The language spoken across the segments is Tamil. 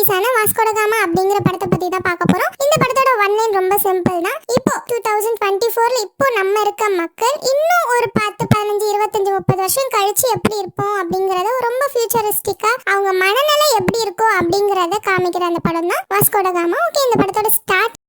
ரிலீஸான வாஸ்கோ ட காமா அப்படிங்கிற படத்தை பத்தி தான் பார்க்க போறோம். இந்த படத்தோட ஒன் லைன் ரொம்ப சிம்பிள் தான். இப்போ 2024ல இப்போ நம்ம இருக்க மக்கள் இன்னும் ஒரு 10, 15, 25, 30 வருஷம் கழிச்சு எப்படி இருப்போம் அப்படிங்கறத ரொம்ப ஃபியூச்சரிஸ்டிக்கா அவங்க மனநிலை எப்படி இருக்கும் அப்படிங்கறத காமிக்கிற அந்த படம் தான் வாஸ்கோ ட காமா. ஓகே, இந்த படத்தோட ஸ்டார்ட்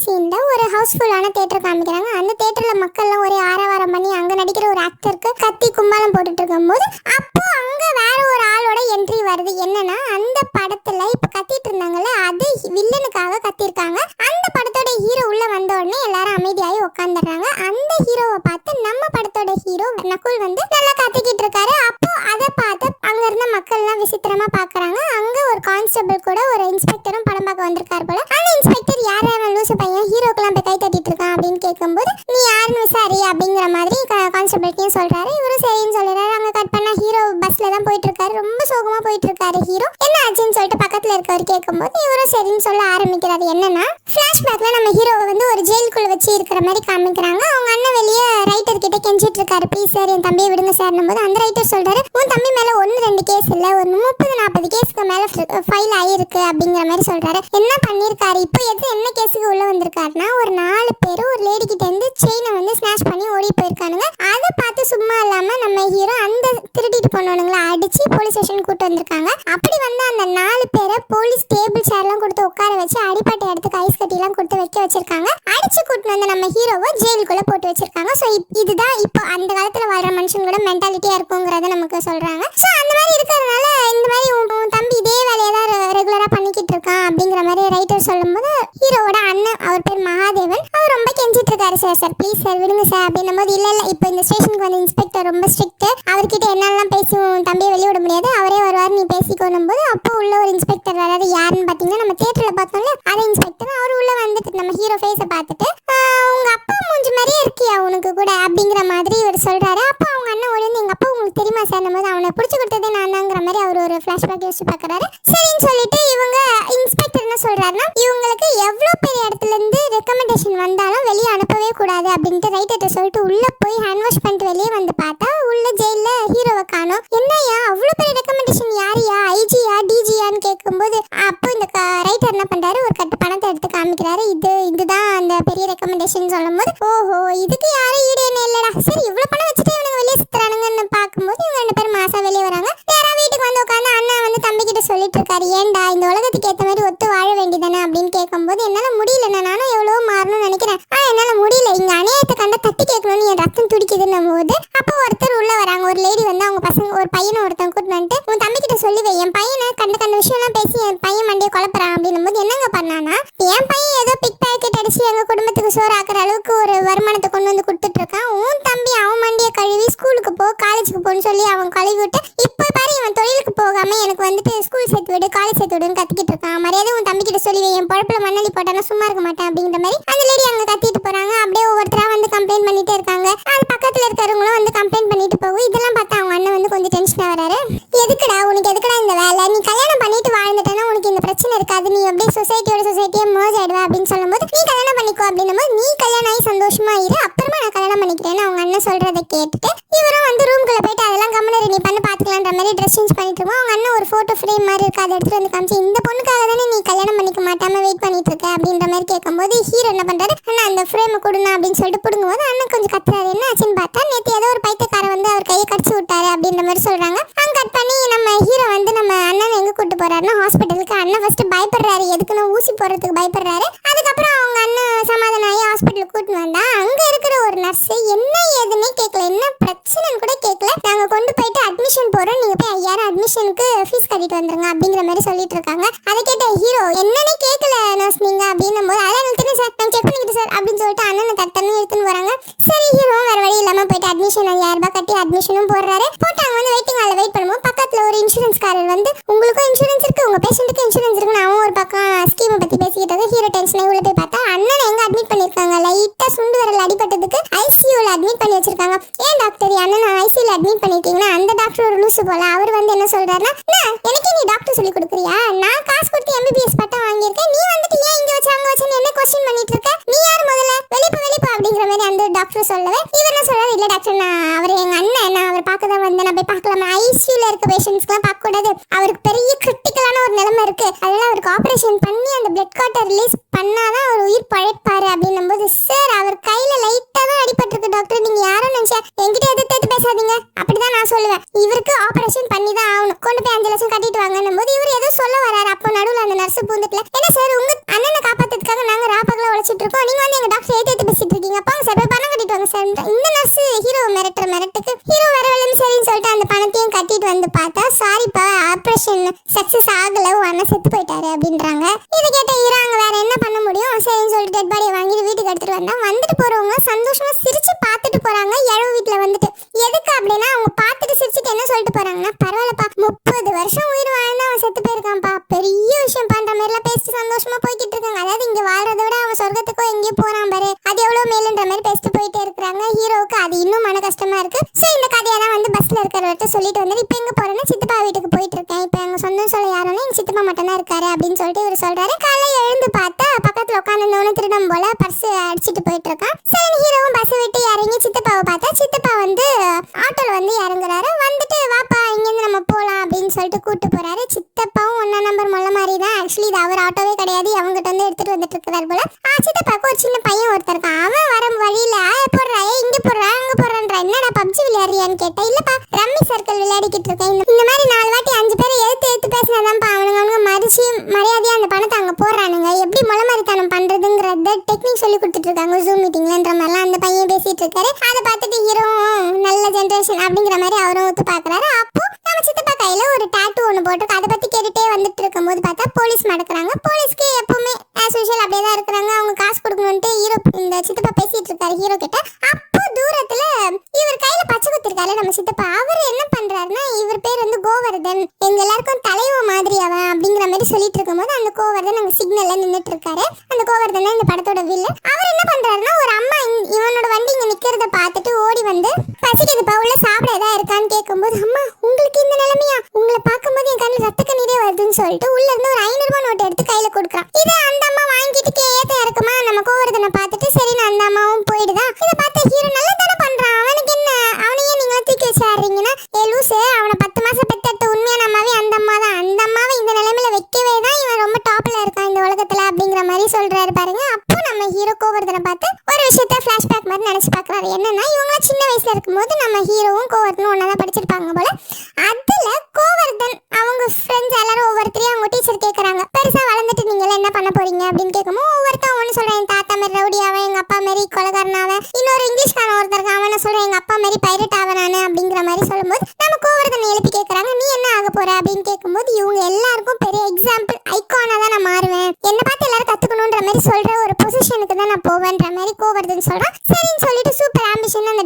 சீன்ல ஒரு ஹவுஸ்ஃபுல்லான தியேட்டர் காமிக்கிறாங்க. அந்த தியேட்டர்ல மக்கள்லாம் ஒரே ஆரவாரம் பண்ணி அங்க நடிக்கிற ஒரு ஆக்டருக்கு கத்தி கும்மாளம் போட்டுட்டு இருக்கும்போது அப்போ அங்க வேற ஒரு ஆளோட என்ட்ரி வருது. என்னன்னா, அந்த படத்துல இப்ப கத்திட்டு இருந்தாங்கல்ல, அது வில்லனுக்காக கத்திருக்காங்க. அந்த படத்தோட ஹீரோ உள்ள வந்த உடனே எல்லாரும் அமைதியாகி உட்காந்துடுறாங்க. அந்த ஹீரோவை பார்த்து நம்ம படத்தோட ஹீரோ நகுல் வந்து நல்லா கத்திக்கிட்டு இருக்காரு. அப்போ அதை பார்த்து அங்க இருந்த மக்கள் எல்லாம் விசித்திரமா பாக்குறாங்க. அங்க ஒரு கான்ஸ்டபிள் கூட ஒரு இன்ஸ்பெக்டரும் படம் பார்க்க வந்திருக்காரு போல. அந்த இன்ஸ்பெக்டர் யார் லூசு பையன் ஹீரோக்கெல்லாம் போய் கை தட்டிட்டு இருக்கான் அப்படின்னு கேட்கும்போது, நீ யாருன்னு விசாரி அப்படிங்கிற மாதிரி கான்ஸ்டபிள்கிட்டையும் சொல்றாரு. இவரும் சரின்னு சொல்லிடுறாரு. அங்க கட் பண்ணா ஹீரோ பஸ்ல தான் போயிட்டு இருக்காரு. ரொம்ப சோகமா போயிட்டு இருக்காரு ஹீரோ. என்ன ஆச்சுன்னு சொல்லிட்டு பக்கத்துல இருக்கவர் கேட்கும்போது இவரும் சரின்னு சொல்ல ஆரம்பிக்கிறாரு. என்னன்னா, பிளாஷ்பேக்ல நம்ம ஹீரோவை வந்து ஒரு ஜெயிலுக்குள்ள வச்சு இருக்கிற மாதிரி காமிக்கிறாங்க. அவங்க அண்ணன் வெளியே ரைட்டர் கிட்ட கெஞ்சிட்டு இருக்காரு, ப்ளீஸ் சார் என் தம்பியை விடுங்க சார் போது அந்த ரைட்டர் சொல்றாரு, உன் தம்பி மேல 1-2 கேஸ் இல்ல, ஒரு 30-40 கேஸ்க்கு மேல ஃபைல் ஆயிருக்கு அப்படிங்கிற மாதிரி சொல்றாரு. என்ன பண்ணிருக்காரு இப்போ, என்ன கேஸுக்கு உள்ள வந்திருக்காருன்னா, ஒரு 4 பேர் ஒரு லேடி கிட்ட இருந்து செயினை வந்து ஸ்நாச் பண்ணி ஓடி போயிருக்கானுங்க. அதை பார்த்து சும்மா இல்லாம நம்ம ஹீரோ அந்த திருட்டிட்டு போனவனுங்களை அடிச்சு போலீஸ் ஸ்டேஷன் கூட்டு வந்திருக்காங்க. அப்படி வந்து அந்த 4 பேரை போலீஸ் டேபிள் சேர்லாம் கொடுத்து உட்கார வச்சு அடிப்பட்டை எடுத்து ஐஸ் கட்டி எல்லாம் கொடுத்து வைக்க வச்சிருக்காங்க. அடிச்சு கூட்டு வந்து நம்ம ஹீரோவை ஜெயிலுக்குள்ள போட்டு வச்சிருக்காங்க. ஸோ இதுதான் இப்போ அந்த காலத்துல வாழ்ற மனுஷங்களோட மென்டாலிட்டியா இருக்குங்கிறத நமக்கு சொல்றாங்க. ஸோ அந்த மாதிரி இருக்கிறதுனால இந்த மாதிரி உன் தம்பி இதே வேலையை தான் ரெகுலரா பண்ணிக்கிட்டு இருக்கான் அப்படிங்கிற மாதிரி ரைட்டர் சொல்லும்போது ஹீரோவோட அண்ணன், அவர் பேர் மகாதேவன், அவர் ரொம்ப கெஞ்சிட்டு இருக்காரு, சார் ப்ளீஸ் சார் விடுங்க சார் அப்படின்னும் போது, இல்ல இப்போ இந்த ஸ்டேஷனுக்கு வந்து இன்ஸ்பெக்டர் ரொம்ப ஸ்ட்ரிக்ட், அவர்கிட்ட என்னெல்லாம் பேசி உன் தம்பியை வெளியே விட முடியாது, அவரே வருவார், நீ பேசிக்கணும் போது அப்போ உள்ள ஒரு இன்ஸ்பெக்டர் வராது. யாருன்னு பாத்தீங்கன்னா நம்ம தியேட்டர்ல பார்த்தோம்ல அதே இன்ஸ்பெக்டர். அவர் உள்ள வந்துட்டு நம்ம ஹீரோ ஃபேஸை பார்த்துட்டு, உங்க அப்பா மூஞ்சி மாதிரியே இருக்கியா உனக்கு கூட அப்படிங்கிற மாதிரி இவர் சொல்றாரு. அப்போ அவங்க அண்ணன் ஓடி வந்து, எங்க அப்பா உங்களுக்கு தெரியுமா சார் போது, அவனை பிடிச்சி கொடுத்ததே நான் தாங்கிற மாதிரி அவர் ஒரு ஃபிளாஷ்பேக் யோசிச்சு பாக்குறாரு. சரின்னு சொல்லிட்டு இவங்க இன்ஸ்பெக்டர் என்ன சொல்றாருன்னா, இவங்களுக்கு எவ்வளவு பெரிய இடத்துல இருந்து ரெக்கமெண்டேஷன் வந்தாலும் வெளியே அனுப்பவே கூடாது அப்படின்ட்டு ரைட்டர் சொல்லிட்டு உள்ள போய் ஹேண்ட் வாஷ் பண்ணிட்டு வெளியே வந்து பார்த்தா உள்ள ஜெயில ஹீரோவை காணோம். என்னையா அவ்வளவு பெரிய ரெக்கமெண்டேஷன், யாரையா, ஐஜியா டிஜியான்னு கேட்கும்போது அப்போ இந்த ரைட்டர் என்ன பண்றாரு, ஒரு கட்டு பணத்தை எடுத்து காமிக்கிறாரு. இதுதான் அந்த பெரிய ரெக்கமெண்டேஷன் சொல்லும் போது, ஓஹோ இதுக்கு யாரும் ஈடு என்ன இல்லடா, சரி இவ்வளவு பணம் வச்சுட்டு இவனுங்க வெளியே சுத்துறானுங்கன்னு பார்க்கும்போது இவங்க 2 பேரும் மாசா வெளியே வராங்க. நேரா வீட்டுக்கு வந்து உட்காந்து அண்ணன் வந்து தம்பி கிட்ட சொல்லிட்டு இருக்காரு, ஏன்டா இந்த உலகத்துக்கு ஏற்ற மாதிரி ஒத்து வாழ வேண்டியதானே அப்படின்னு கேட்கும்போது, என்னால முடியல, நானும் எவ்வளவோ மாறணும்னு நினைக்கிறேன், என்னால முடியல, இங்க அநியாயத்தை கண்ட தட்டி கேட்கணும்னு என் ரத்தம் துடிக்குதுன்னும் போது அப்போ ஒருத்தர் உள்ள வராங்க. ஒரு லேடி வந்து அவங்க பசங்க ஒரு பையனை ஒருத்தன் கூட்டு வந்துட்டு, உன் தம்பி கிட்ட சொல்லுவே என் பையனை கண்ட விஷயம்லாம் பேசி என் பையன் மண்டியை குழப்பறான் அப்படின்னும் போது, என்னங்க பண்ணானா, என் பையன் ஏதோ பிக் பேக்கெட் அடிச்சு எங்க குடும்பத்துக்கு சோறு ஆக்குற அளவுக்கு ஒரு வருமானத்தை கொண்டு வந்து கொடுத்துட்டு இருக்கான். உன் தம்பி அவன் மண்டியை கழுவி ஸ்கூலுக்கு போ, காலேஜுக்கு போன்னு சொல்லி அவன் கழுவி விட்டு இப்போ பாரு இவன் தொழிலுக்கு போகாம எனக்கு வந்துட்டு ஸ்கூல் சேர்த்து விடு, காலேஜ் சேர்த்து விடுன்னு கத்திக்கிட்டு இருக்கான். மரியாதை உன் தம்பி கிட்ட சொல்லி என் பொழப்புல மண்ணலி போட்டானா சும்மா இருக்க மாட்டேன் அப்படிங்கிற மாதிரி அந்த லேடி அங்க கத்திட்டு போறாங்க. அப்படியே ஒவ்வொருத்தரா வந்து கம்ப்ளைண்ட் பண்ணிட்டே இருக்காங்க. அது பக்கத்துல இருக்கிறவங்களும் வந்து கம்ப்ளைண்ட் பண்ணிட்டு போகும். இதெல்லாம் பார்த்தா அவங்க அண்ணன் வந்து கொஞ்சம் டென்ஷனா வராரு. எதுக்குடா உனக்கு எதுக்குடா இந்த வேலை, நீ கல்யாணம் பண்ணிட்டு வாழ்ந்துட்டேன்னா உனக்கு இந்த பிரச்சனை இருக்காது, நீ அப்படியே சொசைட்டியே மர்ஜ் ஆயிடுவா அப்படின்னு சொல்லும்போது, நீ கல்யாணம் பண்ணிக்கோ அப்படின்னும் போது, நீ கல்யாணம் ஆகி சந்தோஷமா இரு, அப்புறமா நான் கல்யாணம் பண்ணிக்கிறேன்னு அவங்க அண்ணன் சொல்றதை கேட்டுட்டு இவரும் வந்து ரூம்குள்ள போயிட்டு அதெல்லாம் கம்மனரி நீ பண்ணி பாத்துக்கலான்ற மாதிரி ட்ரெஸ் சேஞ்ச் பண்ணிட்டு இருக்கோம். அவங்க அண்ணன் ஒரு போட்டோ ஃப்ரேம் மாதிரி இருக்கு, அதை எடுத்துட்டு வந்து காமிச்சு, இந்த பொண்ணுக்காக தானே நீ கல்யாணம் பண்ணிக்க மாட்டாம வெயிட் பண்ணிட்டு இருக்க அப்படின்ற மாதிரி கேட்கும்போது ஹீரோ என்ன பண்றாரு, அண்ணா அந்த ஃப்ரேமை கொடுங்க அப்படின்னு சொல்லிட்டு பிடுங்கும்போது அண்ணன் கொஞ்சம் கத்துறாரு. என்ன ஆச்சுன்னு பார்த்தா, நேற்று ஏதோ ஒரு பைத்தியக்காரன் வந்து அவர் கையை கடிச்சு விட்டாரு அப்படின்ற மாதிரி சொல்றாங்க. அங்க கட் பண்ணி நம்ம ஹீரோ வந்து நம்ம அண்ணன் எங்க கூட்டு போறாருன்னா ஹாஸ்பிட்டலுக்கு. அண்ணன் ஃபர்ஸ்ட் பயப்படுறாரு, எதுக்குன்னு ஊசி போடுறதுக்கு பயப்படுறாரு. அதுக்கப்புறம் அவங்க அண்ணன் சமாதானம் ஆகி ஹாஸ்பிட்டலுக்கு கூட்டு வந்தா அங்க இருக்கிற ஒரு நர்ஸ் என்ன ஏதுன்னே கேட்கல, என்ன பிரச்சனைன்னு கூட கேட்கல, நாங்க கொண்டு போயிட்டு அட்மிஷன் போறோம், நீங்க போய் 5000 அட்மிஷனுக்கு ஃபீஸ் கட்டிட்டு வந்துருங்க அப்படிங்கிற மாதிரி சொல்லிட்டு இருக்காங்க. அதை கேட்ட ஹீரோ, என்னன்னே கேட்கல நர்ஸ் நீங்க அப்படின்னும் போது, அதான் எனக்கு தெரியும் சார், நான் செக் பண்ணிக்கிட்டு சார் அப்படின்னு சொல்லிட்டு அண்ணனை தட்டன்னு எடுத்துன்னு போறாங்க. சரி ஹீரோ வேற வழி இல்லாம போயிட்டு அட்மிஷன் 5000 ரூபாய் கட்டி அட்மிஷனும் போடுறாரு. போட்டு அவங்க வந்து வெயிட்டிங் ஹால்ல வெயிட் பண்ணும்போது பக்கத்துல ஒரு இன்சூரன்ஸ்காரர் வந்து, உங்களுக்கும் இன்சூரன்ஸ் இருக்கு, உங்க பேஷண்ட்டுக்கு இன்சூரன்ஸ் இருக்குன்னு அவன் ஒரு பக்கம் ஸ்கீமை பத்தி பேசிக்கிட்டு ஹீரோ டென்ஷன் உள்ள போய் பார்த்தா அண்ணனை எங்க அட்மிட் பண்ணிருக்காங்க, லைட்டா சுண்டு விரல் அடிபட்டதுக்கு ஐசியூல அட்மிட் பண்ணி வச்சிருக்காங்க. ஏன் டாக்டர் அண்ணன் ஐசியூல அட்மிட் பண்ணிருக்கீங்கன்னா, அந்த டாக்டர் ஒரு லூசு போல, அவர் வந்து என்ன சொல்றாருன்னா, எனக்கே நீ டாக்டர் சொல்லி கொடுக்குறியா, நான் காசு கொடுத்து MBBS பட்டம் வாங்கியிருக்கேன், நீ வந்துட்டு ஏன் இங்க வச்சு அங்க வச்சுன்னு என்ன क्वेश्चन பண்ணிட்டு இருக்க, நீ யார் முதல்ல, வெளிப்ப அப்படிங்கிற மாதிரி அந்த டாக்டர் சொல்லவே இவர் என்ன சொல்றாரு, இல்ல டாக்டர் நான் அவர் எங்க அண்ணன், நான் அவர் பார்க்க தான் வந்தேன், நான் போய் பார்க்கலாமா, ஐசியூல இருக்க பேஷண்ட்ஸ்க்குலாம் பார்க்க கூடாது, அவருக்கு பெரிய கிரிட்டிக்கலான ஒரு நிலைமை இருக்கு, அதனால அவருக்கு ஆபரேஷன் பண்ணி அந்த பிளட் கார்ட்டை ரிலீஸ் பண்ணாதான் அவர் உயிர் பழைப்பாரு அப்படின்னும் போது, சார் அவர் கையில லைட்டா தான் அடிபட்டிருக்கு டாக்டர், நீங்க யாரும் நினைச்சா என்கிட்ட எதிர்த்து பேசாதீங்க அப்படிதான் நான் சொல்லுவேன், இவருக்கு ஆபரேஷன் பண்ணி தான் ஆகணும், கொண்டு போய் 5 லட்சம் கட்டிட்டு வாங்கன்னும் போது இவர் ஏதோ சொல்ல வராரு. அப்போ நடுவில் அந்த நர்ஸ் பூந்துட்டுல, என்ன சார் உங்க அண்ணனை காப்பாத்துறதுக்காக நாங்க ராப்பகல உழைச்சிட்டு இருக்கோம், நீங்க வந்து எங்க டாக்டர் ஏத்து பேசிட்டு இருக்கீங்க, பாங்க சார் போய் பணம் கட்டிட்டு வாங்க சார். இந்த நர்ஸ் ஹீரோ மிரட்டுக்கு ஹீரோ வரவில்லைன்னு சரின்னு சொல்லிட்டு அந்த பணத்தையும் கட்டிட்டு வந்து பார்த்தா, சாரிப்பா ஆபரேஷன் சக்சஸ் ஆகல, அண்ணன் செத்து போயிட்டாரு அப்படின்றாங்க. இது கேட்ட ஹீரோ அங்க வேற என்ன பண்ண முடியும், சரின்னு சொல்லிட்டு டெட் பாடியை வாங்கிட்டு வீட்டுக்கு எடுத்துட்டு வந்தா, வந்துட்டு போறவங்க சந்தோஷமா சிரிச்சு பார்த்துட்டு போறாங்க. இழவு வீட்டுல வந்துட்டு எதுக்கு அப்படின்னா அவங்க பார்த்துட்டு சிரிச்சுட்டு என்ன சொல்லிட்டு போறாங்கன்னா, பரவாயில்லப்பா 30 வருஷம் உயிர் வாழ்ந்து அவன் செத்து போயிருக்கான்ப்பா, பெரிய விஷயம் பண்ற மாதிரிலாம் பேசிட்டு சந்தோஷமா போய்கிட்டு இருக்காங்க. அதாவது இங்க வாழ்றதை விட அவன் சொர்க்கத்துக்கோ எங்கேயும் போறான் பாரு, அது எவ்வளவு மேலுன்ற மாதிரி பேசிட்டு போயிட்டே இருக்கிறாங்க. ஹீரோவுக்கு அது இன்னும் மன கஷ்டமா இருக்கு. சோ இந்த கதையை தான் வந்து பஸ்ல இருக்கிறவர்கிட்ட சொல்லிட்டு வந்து, இப்ப எங்க போறேன்னா சித்தப்பா வீட்டுக்கு போயிட்டு இருக்கேன், இப்ப எங்க சொந்தம் சொல்ல யாருன்னா எங்க சித்தப்பா மட்டும் தான் இருக்காரு அப்படின்னு சொல்லிட்டு இவர் சொல்றாரு. காலையில எழுந்து பார்த்தா பக்கத்துல உட்காந்து திருடம் போல பர்ஸ் அடிச்சுட்டு போயிட்டு இருக்கான். சரி ஹீரோவும் பஸ் விட்டு இறங்கி சித்தப்பாவை பார்த்தா, சித்தப்பா வந்து ஆட்டோல வந்து இறங்குறாரு. வந்துட்டு வாப்பா இங்கிருந்து நம்ம போலாம் அப்படின்னு சொல்லிட்டு கூட்டு போறாரு. சித்தப்பாவும் 1 நம்பர் மொல்ல மாதிரி தான், ஆக்சுவலி இது அவர் ஆட்டோவே கிடையாது, அவங்ககிட்ட வந்து எடுத்துட்டு வந்துட்டு இருக்கிறார் போல. சித்தப்பாக்கு ஒரு சின்ன பையன் ஒருத்தர் இருக்கான், அவன் வர வழியில போடுறா இங்க போடுறா அங்க போடுறா, என்னடா பப்ஜி விளையாடுறியான்னு கேட்டா, இல்லப்பா ரம்மி சர்க்கிள் விளையாடிக்கிட்டு இருக்கேன், இந்த மாதிரி 4 வாட்டி 5 பேரை எடுத்து பேசினாதான்ப்பா அவனுங்க மதிச்சு மரியாதையா அந்த பணத்தை அங்க போடுறானுங்க, எப்படி மொளை மாதிரித்தனம் பண்றதுங்கிறத டெக்னிக் சொல்லி கொடுத்துட்டு இருக்காங்க ஜூம் மீட்டிங்லன்ற மாதிரிலாம் அந்த பையன் பேசிட்டு இருக்காரு. அதை பார்த்துட்டு ஹீரோ நல்ல ஜென்ரேஷன் அப்படிங்கிற மாதிரி அவரும் ஒத்து பாக்குறாரு. அப்போ நம்ம சித்தப்பா கையில ஒரு டாட்டூ ஒன்று போட்டு அதை பத்தி கேட்டுட்டே வந்துட்டு இருக்கும் போது பார்த்தா போலீஸ் மடக்குறாங்க. போலீஸ்க்கு எப்பவுமே ஆஸ் யூஷுவல் அப்படியே தான் இருக்கிறாங்க, அவங்க காசு கொடுக்கணும்ட்டு ஹீரோ இந்த சித்தப்பா பேசிட்டு இருக்காரு ஹீரோ கிட்ட. அப்போ தூரத்துல இவர் கையில பச்சை குத்திருக்காரு நம்ம சித்தப்பா. அவர் என்ன பண்றாருன்னா, இவர் பேர் வந்து கோவர்தன், எங்க எல்லாருக்கும் தலைவன் மாதிரி அவன் அப்படிங்கிற மாதிரி சொல்லிட்டு இருக்கும் போது அந்த கோவர்தன் அங்க சிக்னல்ல நின்றுட்டு இருக்காரு. அந்த கோவர்தன் தான் இந்த படத்தோட வில்லன். அவர் என்ன பண்றாருன்னா, ஒரு அம்மா இவனோட வண்டி இங்க நிக்கிறத பார்த்துட்டு ஓடி வந்து, பசிக்குதுப்பா உள்ள சாப்பிட ஏதா இருக்கான்னு கேட்கும்போது, அம்மா உங்களுக்கு இந்த நிலைமையா, உங்களை பார்க்கும்போது என் கண்ணு ரத்த கண்ணீரே வருதுன்னு சொல்லிட்டு உள்ள இருந்து ஒரு 500 ரூபாய் நோட்டு எடுத்து கையில கொடுக்குறான். இதை அந்த அம்மா வாங்கிட்டு ஏத்த இறக்குமா நம்ம கோவர்தனை பார்த்துட்டு சரின்னு அந்த அம்மாவும் போயிடுதா. இதை பார்த்த ஹீரோ நல்லா தானே பண்றான், அவனுக்கு என்ன, அவனையே நீங்களா தூக்கி வச்சாடுறீங்கன்னா, ஏ லூசு அவனை 10 மாசம் பெத்தெடுத்த உண்மையான அம்மாவே அந்த அம்மா தான், அந்த அம்மாவை இந்த நிலைமையில வைக்கவே தான் இவன் ரொம்ப டாப்ல இருக்கான் இந்த உலகத்துல அப்படிங்கிற மாதிரி சொல்றாரு பாருங்க. அப்போ நம்ம ஹீரோ கோவர்தனை பார்த்து ஒரு விஷயத்த பிளாஷ்பேக் மாதிரி நினைச்சு பாக்குறாரு. என்னன்னா, இவங்க சின்ன வயசுல இருக்கும்போது நம்ம ஹீரோவும் கோவர்தனும் ஒன்னாதான் படிச்சிருப்பாங்க போல. அதுல கோவர்தன் அவங்க ஃப்ரெண்ட்ஸ் எல்லாரும் ஒவ்வொருத்தரையும் அவங்க டீச்சர் கேட்கறாங்க, பெருசா வளர்ந்துட்டு நீங்க என்ன பண்ண போறீங்க அப்படின்னு கேட்கும்போது ஒவ்வொருத்தன் ஒன்று சொல்றேன், என் தாத்தா மாரி ரவுடி அவன், எங்க அப்பா மாரி கொலகாரன் அவன், இன்னொரு இங்கிலீஷ்காரன் ஒருத்தருக்கு அவனை சொல்றேன் எங்க அப்பா மாரி பைரட் அவன் நானு அப்படிங்கிற மாதிரி சொல்லும்போது நம்ம கோவர்தனை எழுப்பி கேட்கறாங்க, நீ என்ன ஆக போற அப்படின்னு கேட்கும்போது இவங்க எல்லாருக்கும் பெரிய எக்ஸாம்பிள் ஐகானா தான் நான் மாறுவேன், என்ன பார்த்து எல்லாரும் கத்துக்கணும்ன்ற மாதிரி சொல்ற ஒரு பொசிஷனுக்கு தான் நான் போவேன்ற மாதிரி கோவர்தன் சொல்றான். சரின்னு சொல்லிட்டு சூப்பர் ஆம்பிஷன் அந்த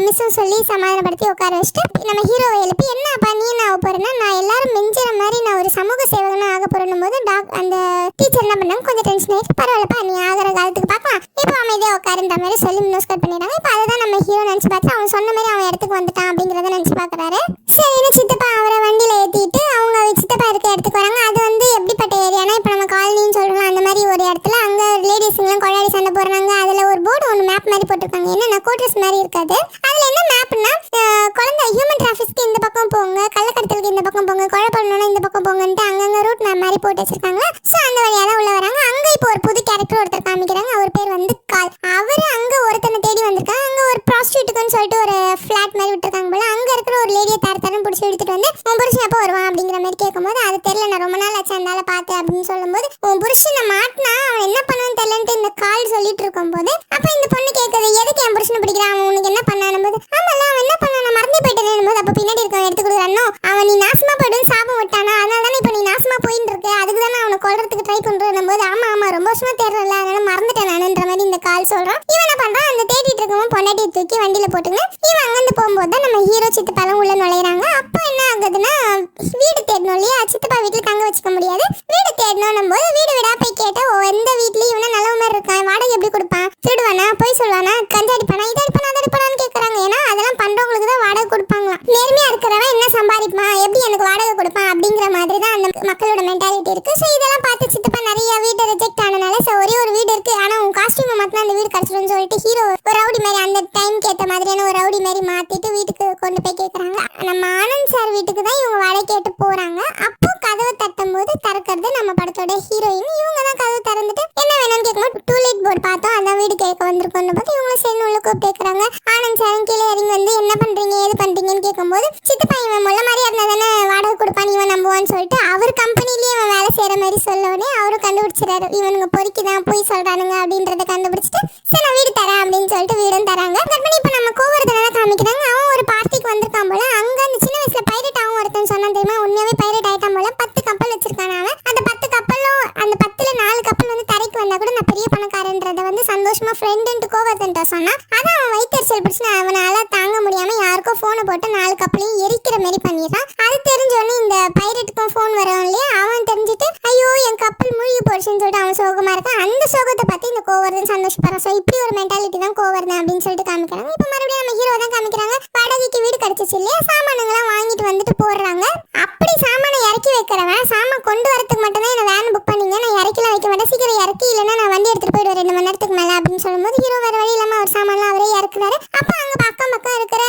மிஸ்ஸும் சொல்லி சமாதானப்படுத்தி உட்கார வச்சுட்டு நம்ம ஹீரோவை எழுப்பி, என்னப்பா நீ என்ன ஆக போறேன்னா, நான் எல்லாரும் மிஞ்சிற மாதிரி நான் ஒரு சமூக சேவகனா ஆக போறேன்னும் போது அந்த டீச்சர் என்ன பண்ணாங்க, கொஞ்சம் டென்ஷன் ஆயிட்டு, பரவாயில்லப்பா நீ ஆகிற காலத்துக்கு பார்க்கலாம், இப்போ அமைதியா உட்காருன்ற மாதிரி சொல்லி மினோஸ்கட் பண்ணிடுறாங்க. இப்போ அதுதான் நம்ம ஹீரோ நினைச்சு பார்த்து அவன் சொன்ன மாதிரி அவன் இடத்துக்கு வந்துட்டான் அப்படிங்கறத நினைச்சு பாக்குறாரு. சரின்னு சித்தப்பா அவரை வண்டியில ஏத்திட்டு அவங்க சித்தப்பா இருக்க இடத்துக்கு வராங்க. அது வந்து எப்படிப்பட்ட ஏரியானா, இப்போ நம்ம காலனின்னு சொல்றோம் அந்த மாதிரி ஒரு இடத்துல அங்க லேடிஸ்லாம் கொண்டாடி சண்டை போடுறாங்க. அதுல ஒரு போர்டு ஒன்று மேப் மாதிரி போட்டிருக்காங்க, என்னன்னா கோட்ரஸ் மாதிரி இருக்காது. அதுல என்ன மேப்னா, குழந்தை ஹியூமன் டிராஃபிக்ஸ்க்கு இந்த பக்கம் போங்க, கள்ளக்கடத்தலுக்கு இந்த பக்கம் போங்க, கொலை பண்ணணும்னா இந்த பக்கம் போங்கன்ட்டு அங்கங்க ரூட் மேப் மாதிரி போட்டு வச்சிருக்காங்க. ஸோ அந்த வழியா தான் உள்ள வராங்க. அங்க இப்போ ஒரு புது கேரக்டர் ஒருத்தர் காமிக்கிறாங்க, அவர் பேர் வந்து கால். அவரு அங்க ஒருத்தனை தேடி வந்திருக்காங்க. அங்க ஒரு ப்ராஸ்டியூட்டுக்குன்னு சொல்லிட்டு ஒரு ஃபிளாட் மாதிரி விட்டுருக்காங்க போல. அங்க இருக்கிற ஒரு லேடியை தரத்தரம் பிடிச்சி எடுத்துட்டு வந்து, உன் புருஷன் எப்போ வருவான் அப்படிங்கிற மாதிரி கேட்கும்போது, அது தெரியல நான் ரொம்ப நாள் ஆச்சு அந்தால பார்த்தேன் அப்படின்னு சொல்லும்போது, உன் புருஷனை மாட்டினா அவன் என்ன பண்ணுவான்னு தெரியலன்ட்டு இந்த கால் சொல்லிட்டு இருக்கும் போது, அப்ப இந்த பொண்ணு கேட்குது, எதுக்கு என் புருஷனை பிடிக்கிறான், அவன் உனக்கு என்ன பண்ணானும் போது, ஆமால அவன் என்ன பண்ண நான் மறந்தே போயிட்டேன் போது, அப்ப பின்னாடி இருக்கவன் எடுத்து கொடுக்குறானோ, அவன் நீ நாசமா போயிடுன்னு சாபம் விட்டானா, அதனால தானே இப்போ நீ நாசமா போயின்னு இருக்கு, அதுக்கு தானே அவனை கொல்றதுக்கு ட்ரை பண்றேன் போது, ஆமா ஆமா ரொம்ப வருஷமா தேடுறல அதனால மறந்துட்டேன் நானுன்ற மாதிரி இந்த கால் சொல்றான். இவன் என்ன பண்றான், அந்த தேடிட்டு இருக்கவன் பொண்டாட்டியை தூக்கி வண்டியில போட்டுங்க. இவன் அங்கிருந்து போகும்போது தான் நம்ம ஹீரோ சித்தப்பாலாம் உள்ள நுழையிறாங்க. அப்போ என்ன ஆகுதுன்னா, வீடு தேடணும் இல்லையா, சித்தப்பா வீட்டுல தங்க வச்சுக்க முடியாது, வீடு தேடணும் போது வீடு வீடா போய் கேட்டா எந்த வீட்லயும் இவனை நல்ல மாதிரி இருக்கான், வாடகை எப்படி கொடுப்பான், திருடுவானா, போய் சொல்லுவானா, கஞ்சா அடிப்பானா, இதை அடிப்பானா அதை அடிப்பானான்னு கேட்கறாங்க. ஏன்னா அதெல்லாம் பண்றவங்களுக்கு தான் வாடகை கொடுப்பாங்களாம். நேர்மையா இருக்கிறவன் என்ன சம்பாதிப்பான், எப்படி எனக்கு வாடகை கொடுப்பான் அப்படிங்கிற மாதிரி தான் அந்த மக்களோட மென்டாலிட்டி இருக்கு. ஸோ இதெல்லாம் பார்த்து சித்தப்பா நிறைய வீட்டை ரிஜெக்ட் ஆனனால ஒரே ஒரு வீடு இருக்கு இவங்க வாடகை கேட்டு போறாங்க. அப்போ கதவை தட்டும் போது திறக்கிறது நம்ம படத்தோட ஹீரோயின். இவங்க தான் கதவு திறந்துட்டு என்ன வேணும்னு கேட்கும்போது டூலெட் போர்டு பார்த்தோம், அதான் வீடு கேட்க வந்திருக்கோம்னு பார்த்து இவங்களும் சரி உள்ள கூப்பிட்டு கேட்குறாங்க. ஆனந்த் சார் கீழே இறங்கி வந்து என்ன பண்றீங்க ஏது பண்றீங்கன்னு கேட்கும்போது சித்தப்பா இவன் முள்ள மாதிரியா இருந்தா தானே வாடகை கொடுப்பான் இவன் நம்புவான்னு சொல்லிட்டு அவர் கம்பெனிலேயே இவன் வேலை செய்யற மாதிரி சொல்லவுடனே அவரும் கண்டுபிடிச்சிடாரு இவனுங்க பொறுக்கிதான் போய் சொல்றானுங்க அப்படின்றத கண்டுபிடிச்சிட்டு சரி நான் வீடு தரேன் அப்படின்னு சொல்லிட்டு வீடும் தராங்க. கற்பனை இப்ப நம்ம கோவர்தனை தான் காமிக்கிறாங்க. அவன் ஒரு பார்ட்டிக்கு வந்திருக்கான் போல. அங்க அந்த சின்ன வயசுல பைரட் ஆகும் ஒருத்தன் சொன்னான் தெரியுமா, உண்மையாவே பைரட் ஆயிட்டான் போல. 10 கப்பல் வச்சிருக்கான் அவன். அந்த 10 கப்பலும் அந்த 10ல 4 கப்பல் வந்து தரைக்கு வந்தா கூட நான் பெரிய பணக்காரன்றத வந்து சந்தோஷமா ஃப்ரெண்ட் கோவர்தன்ட்ட சொன்னா. அதான் அவன் வயிற்றுச்சல் பிடிச்சு அவனால தாங்க முடியாம யாருக்கோ போனை போட்டு 4 கப்பலையும் எரிக்கிற மாதிரி பண்ணிடுறான். அது தெரிஞ்சோடனே இந்த பைரட்டுக்கும் போன் வரும் இல்லையா, அவன் தெரிஞ்சுட்டு ஐயோ என் கப்பல் மூழ்கி போடுச்சுன்னு சொல்லிட்டு அவன் சோகமா இருக்கான். அந்த சோகத்தை பார்த்து இந்த கோவர்தன் சந்தோஷப்படுறான். ஸோ இப்படி ஒரு மென்டாலிட்டி தான் கோவர்தன் அப்படின்னு சொல்லிட்டு காமிக்கிறாங்க. இப்போ மறுபடியும் நம்ம ஹீரோ தான் காமிக்கிறாங்க. வாடகைக்கு வீடு கிடைச்சிச்சு இல்லையா, சாமானுங்கெல்லாம் வாங்கிட்டு வந்துட்டு போடுறாங்க. அப்படி சாமானை இறக்கி வைக்கிறவன் சாமான் கொண்டு வரதுக்கு மட்டும் தான் என்ன வேன் புக் பண்ணீங்க, நான் இறக்கிலாம் வைக்க மாட்டேன், சீக்கிரம் இறக்கி இல்லைன்னா நான் வண்டி எடுத்துட்டு போயிடுவேன் 2 மணி நேரத்துக்கு மேலே அப்படின்னு சொல்லும்போது ஹீரோ வேற வழி இல்லாம அவர் சாமான்லாம் அவரே இறக்குறாரு. அப்போ அங்கே பக்கம் பக்கம் இருக்கிற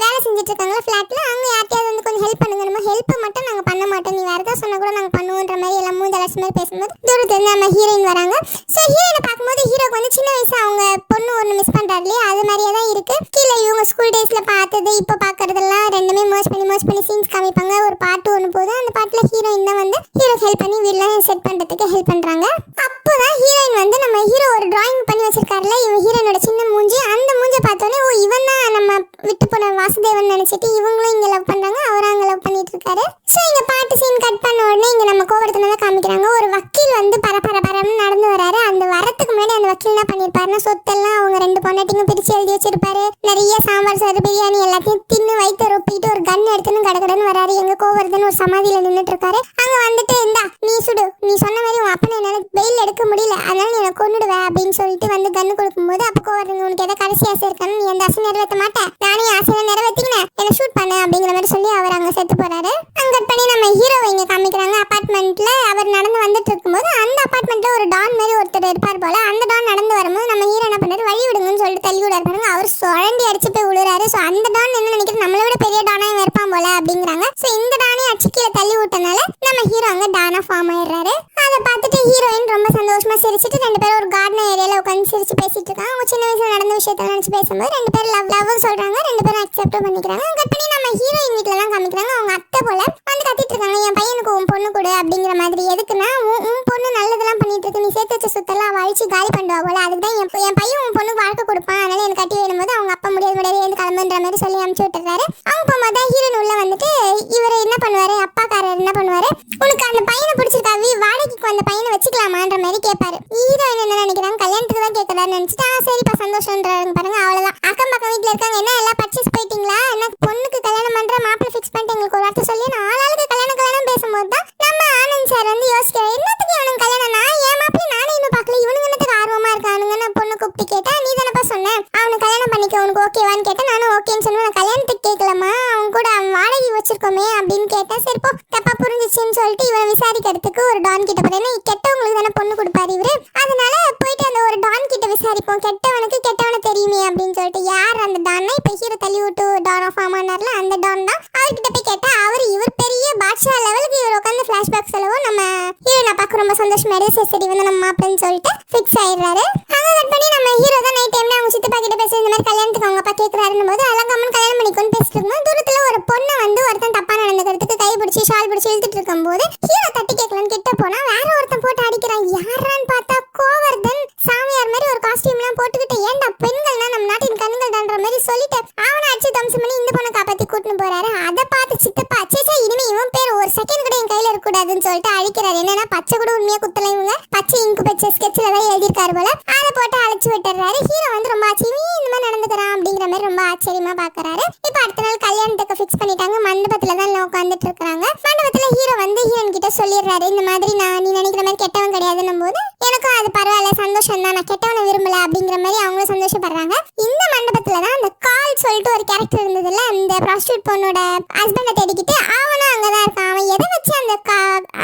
வேலை செஞ்சுட்டு இருக்காங்களா ஃபிளாட்ல, அங்கே யார்ட்டையாவது வந்து கொஞ்சம் ஹெல்ப் பண்ணுங்க, நம்ம ஹெல்ப் மட்டும் நாங்கள் பண்ண மாட்டோம், நீ வேற ஏதாவது சொன்னா கூட நாங்கள் பண்ணுவோன்ற மாதிரி எல்லாம் மூஞ்சலட்சி மாதிரி பேசும்போது தூரத்துல நம்ம ஹீரோயின் வராங்க. ஸோ ஹீரோயினை பார்க்கும்போது ஹீரோக்கு வந்து சின்ன வயசு அவங்க பொண்ணு ஒன்று மிஸ் பண்றாரு இல்லையா, அது மாதிரியே தான் இருக்கு. கீழே இவங்க ஸ்கூல் டேஸ்ல பார்த்தது இப்போ பார்க்கறதெல்லாம் ரெண்டுமே மர்ஜ் பண்ணி சீன்ஸ் காமிப்பாங்க. ஒரு பாட்டு ஒன்று போது அந்த பாட்டுல ஹீரோயின் தான் வந்து ஹீரோ ஹெல்ப் பண்ணி வீடெல்லாம் செட் பண்றதுக்கு ஹெல்ப் பண்றாங்க. அப்போதான் ஹீரோயின் வந்து நம்ம ஹீரோ ஒரு டிராயிங் பண்ணி வச்சிருக்காருல, இவன் ஹீரோனோட சின்ன மூஞ்சி, அந்த மூஞ்சை பார்த்தோன்னே ஓ இவன் தான் நம்ம விட்டு போன வாசுதேவன் நினைச்சிட்டு இவங்களும் இங்க லவ் பண்றாங்க, அவரும் அங்க லவ் பண்ணிட்டு இருக்காரு. ஸோ இங்க பாட்டு சீன் கட் பண்ண உடனே இங்க நம்ம கோவர்தனை தான் காமிக்கிறாங்க. ஒரு வக்கீல் வந்து பரபரன்னு நடந்து வராரு. அந்த வரத்துக்கு முன்னாடி அந்த வக்கீல் என்ன பண்ணிருப்பாருன்னா சொத்தெல்லாம் அவங்க 2 பொண்டாட்டிங்க பிரிச்சு எழுதி வச்சிருப்பாரு. நிறைய சாம்பார் சாறு பிரியாணி எல்லாத்தையும் தின்னு வயிற்று ரொப்பிட்டு ஒரு கன் எடுத்துன்னு கடகடன்னு வராரு. எங்க கோவர்தன் ஒரு சமாதியில நின்றுட்டு இருக்காரு. அங்க வந்துட்டு இந்தா நீ சுடு, நீ சொன்ன மாதிரி உன் அப்பனை என்னால வெயில் எடுக்க முடியல, அதனால நீ எனக்கு கொண்டுடுவேன் அப்படின்னு சொல்லிட்டு வந்து கன்னு கொடுக்கும்போது அப்போ கோவர்தன் உனக்கு எதாவது கடைசி ஆசை இருக்கான்னு, நீ அந்த ஆசை நிறைவேற்ற மாட்டேன், நானே ஆசையை நிறைவேற்றிக்கினேன், என்ன ஷூட் பண்ண அப்படிங்கிற மாதிரி சொல்லி அவர் அங்க செத்து போறாரு. அங்க பண்ணி நம்ம ஹீரோவை இங்க காமிக்கிறாங்க. அபார்ட்மெண்ட்ல அவர் நடந்து வந்துட்டு இருக்கும்போது அந்த அபார்ட்மெண்ட்ல ஒரு டான் மாதிரி ஒருத்தர் இருப்பார் போல. அந்த டான் நடந்து வரும்போது நம்ம ஹீரோ என்ன பண்றாரு, வழி விடுங்கன்னு சொல்லிட்டு தள்ளி விடாரு பாருங்க. அவர் சுழண்டி அடிச்சு போய் விழுறாரு. ஸோ அந்த டான் என்ன நினைக்கிறது, நம்மளை விட பெரிய டானா இருப்பான் போல அப்படிங்கிறாங்க. ஸோ இந்த டானே அடிச்சு கீழே தள்ளி விட்டனால நம்ம ஹீரோ அங்க டானா ஃபார்ம் ஆயிடுறாரு. அதை பார்த்துட்டு ஹீரோயின் ரொம்ப சந்தோஷமா சிரிச்சுட்டு 2 பேரும் ஒரு கார்டன் ஏரியால உட்காந்து சிரிச்சு பேசிட்டு இருக்காங்க. அவங்க சின்ன வயசுல நடந்த விஷயத்த நினைச்சு பேசும்போது 2 பேரும் லவ் சொல்றாங்க. 2 பேரும் அக்செப்ட் பண்ணிக்கிறாங்க. கட் பண்ணி நம்ம ஹீரோயின் வீட்டுல தான் காமிக்கிறாங்க. அவங்க அத்தை போல வந்து கத்திட்டு இருக்காங்க, என் பையனுக்கு உன் பொண்ணு கொடு அப்படிங்கிற மாதிரி. எதுக்குன்னா உன் பொண்ணு நல்லதெல்லாம் பண்ணிட்டு இருக்கு, நீ சேர்த்து வச்ச சுத்தெல்லாம் அழிச்சு காலி பண்ணுவா போல, அதுக்கு தான் என் பையன் உன் பொண்ணுக்கு வாழ்க்கை கொடுப்பான், அதனால எனக்கு கட்டி வரும்போது அவங்க அப்பா முடியாது எழுந்து கிளம்புன்ற மாதிரி சொல்லி அனுப்பிச்சு விட்டுறாரு. அவங்க போகும்போது ஹீரோயின் உள்ள வந்துட்டு இவர் என்ன பண்ணுவாரு, அப்பாக்காரர் என்ன பண்ணுவாரு, உனக்கு அந்த பையனை பிடிச்சிருக்கா, வாடகைக்கு அந்த பையனை வச்சுக்கலாமான்ற மாதிரி கேட்பாரு. ஹீரோயின் என்ன நினைக்கிறாங்க, கல்யாணத்துக்கு தான் கேட்கறாரு நினைச்சிட்டு சரிப்பா சந்தோஷம்ன்றாங்க பாருங்க. அவ்வளவுதான். அக்கம் பக்கம் வீட்டுல இருக்காங்க, என்ன எல்லாம் பர்ச்சேஸ் போயிட்டீங்களா, என்ன பொண்ணுக்கு கல்யாணம் பண்ற மாப்பிள்ளை ஃபிக்ஸ் பண்ணிட்டு எங்களுக்கு ஒரு வார்த்தை சொல்லி ஆளாளுக்கு கல்யாணம் பேசும்போது தான் நம்ம ஆனந்த் சார் வந்து யோசிக்கிறார், என்னத்துக்கு இவனுக்கு கல்யாணம்னா என் மாப்பிள்ளை நானே இன்னும் பார்க்கல, இவனுக்கு என்னத்துக்கு ஆர்வமா இருக்கானுங்க. நான் பொண்ணு கூப்பிட்டு கேட்டா நீ தானப்பா சொன்னேன் அவனுக்கு கல்யாணம் பண்ணிக்க உனக்கு ஓகேவான்னு கேட்டேன். நானும் ஓகேன்னு சொன்னேன். நான் கல்யாணத்துக்கு கேட்கலாமா, அவன் கூட அவன் வாடகை வச்சிருக்கோமே அப்படின்னு கேட்டேன். சரி போ தப்பா புரிஞ்சிச்சுன்னு சொல்லிட்டு இவன் விசாரிக்கிறதுக்கு ஒரு டான் கிட்ட போறேன். கெட்டவங்களுக்கு தானே பொண்ணு கொடுப்பாரு இவரு, அதனால போயிட்டு அந்த ஒரு டான் கிட்ட விசாரிப்போம், கெட்டவனுக்கு கெட்டவனை தெரியுமே அப்படின்னு சொல்லிட்டு. யார் அந்த டான்னா இப்ப ஹீரோ தள்ளி விட்டு டான் ஆஃப் ஆமானார்ல அந்த டான் தான். அவர்கிட்ட போய் கேட்டா இவர் பெரிய பாட்ஷா லெவலுக்கு இவர் உட்காந்து பிளாஷ்பேக் செலவும் நம்ம ஹீரோ நான் பார்க்க ரொம்ப சந்தோஷமா சரி வந்து நம்ம மாப்பிள்ளைன்னு சொல்லிட்டு ஃபிக்ஸ் ஆயிடுறாரு. அங்க கட் பண்ணி நம்ம ஹீரோ தான் நைட் டைம்ல அவங்க சித்தப்பா கிட்ட பேசி இந்த மாதிரி கல்யாணத்துக்கு அவங்க அப்பா கேட்கறாருன்னு போது அதெல்லாம் கம்மன் கல்யாணம் பண்ணிக்கொண்டு பேசிட்டு இருக்கும்போது தூரத்துல ஒரு பொண்ணை வந்து ஒருத்தன் தப்பா நடந்துக்கிறதுக்கு கை பிடிச்சி ஷால் பிடிச்சி இழுத்துட்டு இருக்கும் போது ஹீரோ தட்டி கேட்கலான்னு கிட்ட போனா வேற ஒருத்தன் போட்டு அடிக்கிறான். யாரான்னு பார்த்தா கோவர்தன் சாமியார் மாதிரி ஒரு காஸ்டியூம் எல்லாம் போட்டுக்கிட்டு ஏன்டா பெண்கள்னா நம்ம நாட்டின் கண்கள் தான்ற மாதிரி சொல்லிட்டு அவனை அடிச்சு தம்சம் பண்ணி இந்த பொண்ணை காப்பாத்தி கூட்டின்னு போறாரு. அதை பார்த்து சித்தப்பா சேச்சா இனிமே இவன் பேர் ஒரு செகண்ட் கூட என் கையில இருக்கக்கூடாதுன்னு சொல்லிட்டு அழிக்கிறாரு. என்னன்னா பச்சை கூட உண்மையா குத்தல, இவங்க பச்சை இங்கு பச்சை ஸ்கெட்ச்ல தான் எழுதியிருக்காரு போல. அதை போட்டு அழைச்சு விட்டுறாரு. ஹீரோ வந்து ரொம்ப ஆச்சரியமா இந்த மாதிரி நடந்துக்கிறான் அப்படிங்கிற மாதிரி ரொம்ப ஆச்சரியமா பாக்குறாரு. இப்ப அடுத்த நாள் கல்யாணத்துக்கு ஃபிக்ஸ் பண்ணிட்டாங்க. மண்டபத்துல தான் எல்லாம் உட்காந்துட்டு இருக்காங்க. மண்டபத்துல ஹீரோ வந்து ஹீரோயின் கிட்ட சொல்லிடுறாரு, இந்த மாதிரி நீ நினைக்கிற மாதிரி கெட்டவன் கிடையாதுன்னும் போது எனக்கும் அது பரவாயில்ல சந்தோஷம் தான், நான் கெட்டவனை விரும்பல அப்படிங்கிற மாதிரி அவங்களும் சந்தோஷப்படுறாங்க. இந்த மண்டபத்துல தான் அந்த கால் சொல்லிட்டு ஒரு கேரக்டர் இருந்ததுல, அந்த ப்ராஸ்டியூட் பொண்ணோட ஹஸ்பண்டை தேடிக்கிட்டு அவனும் அங்கதான் இருக்கான். அவன் எதை வச்சு அந்த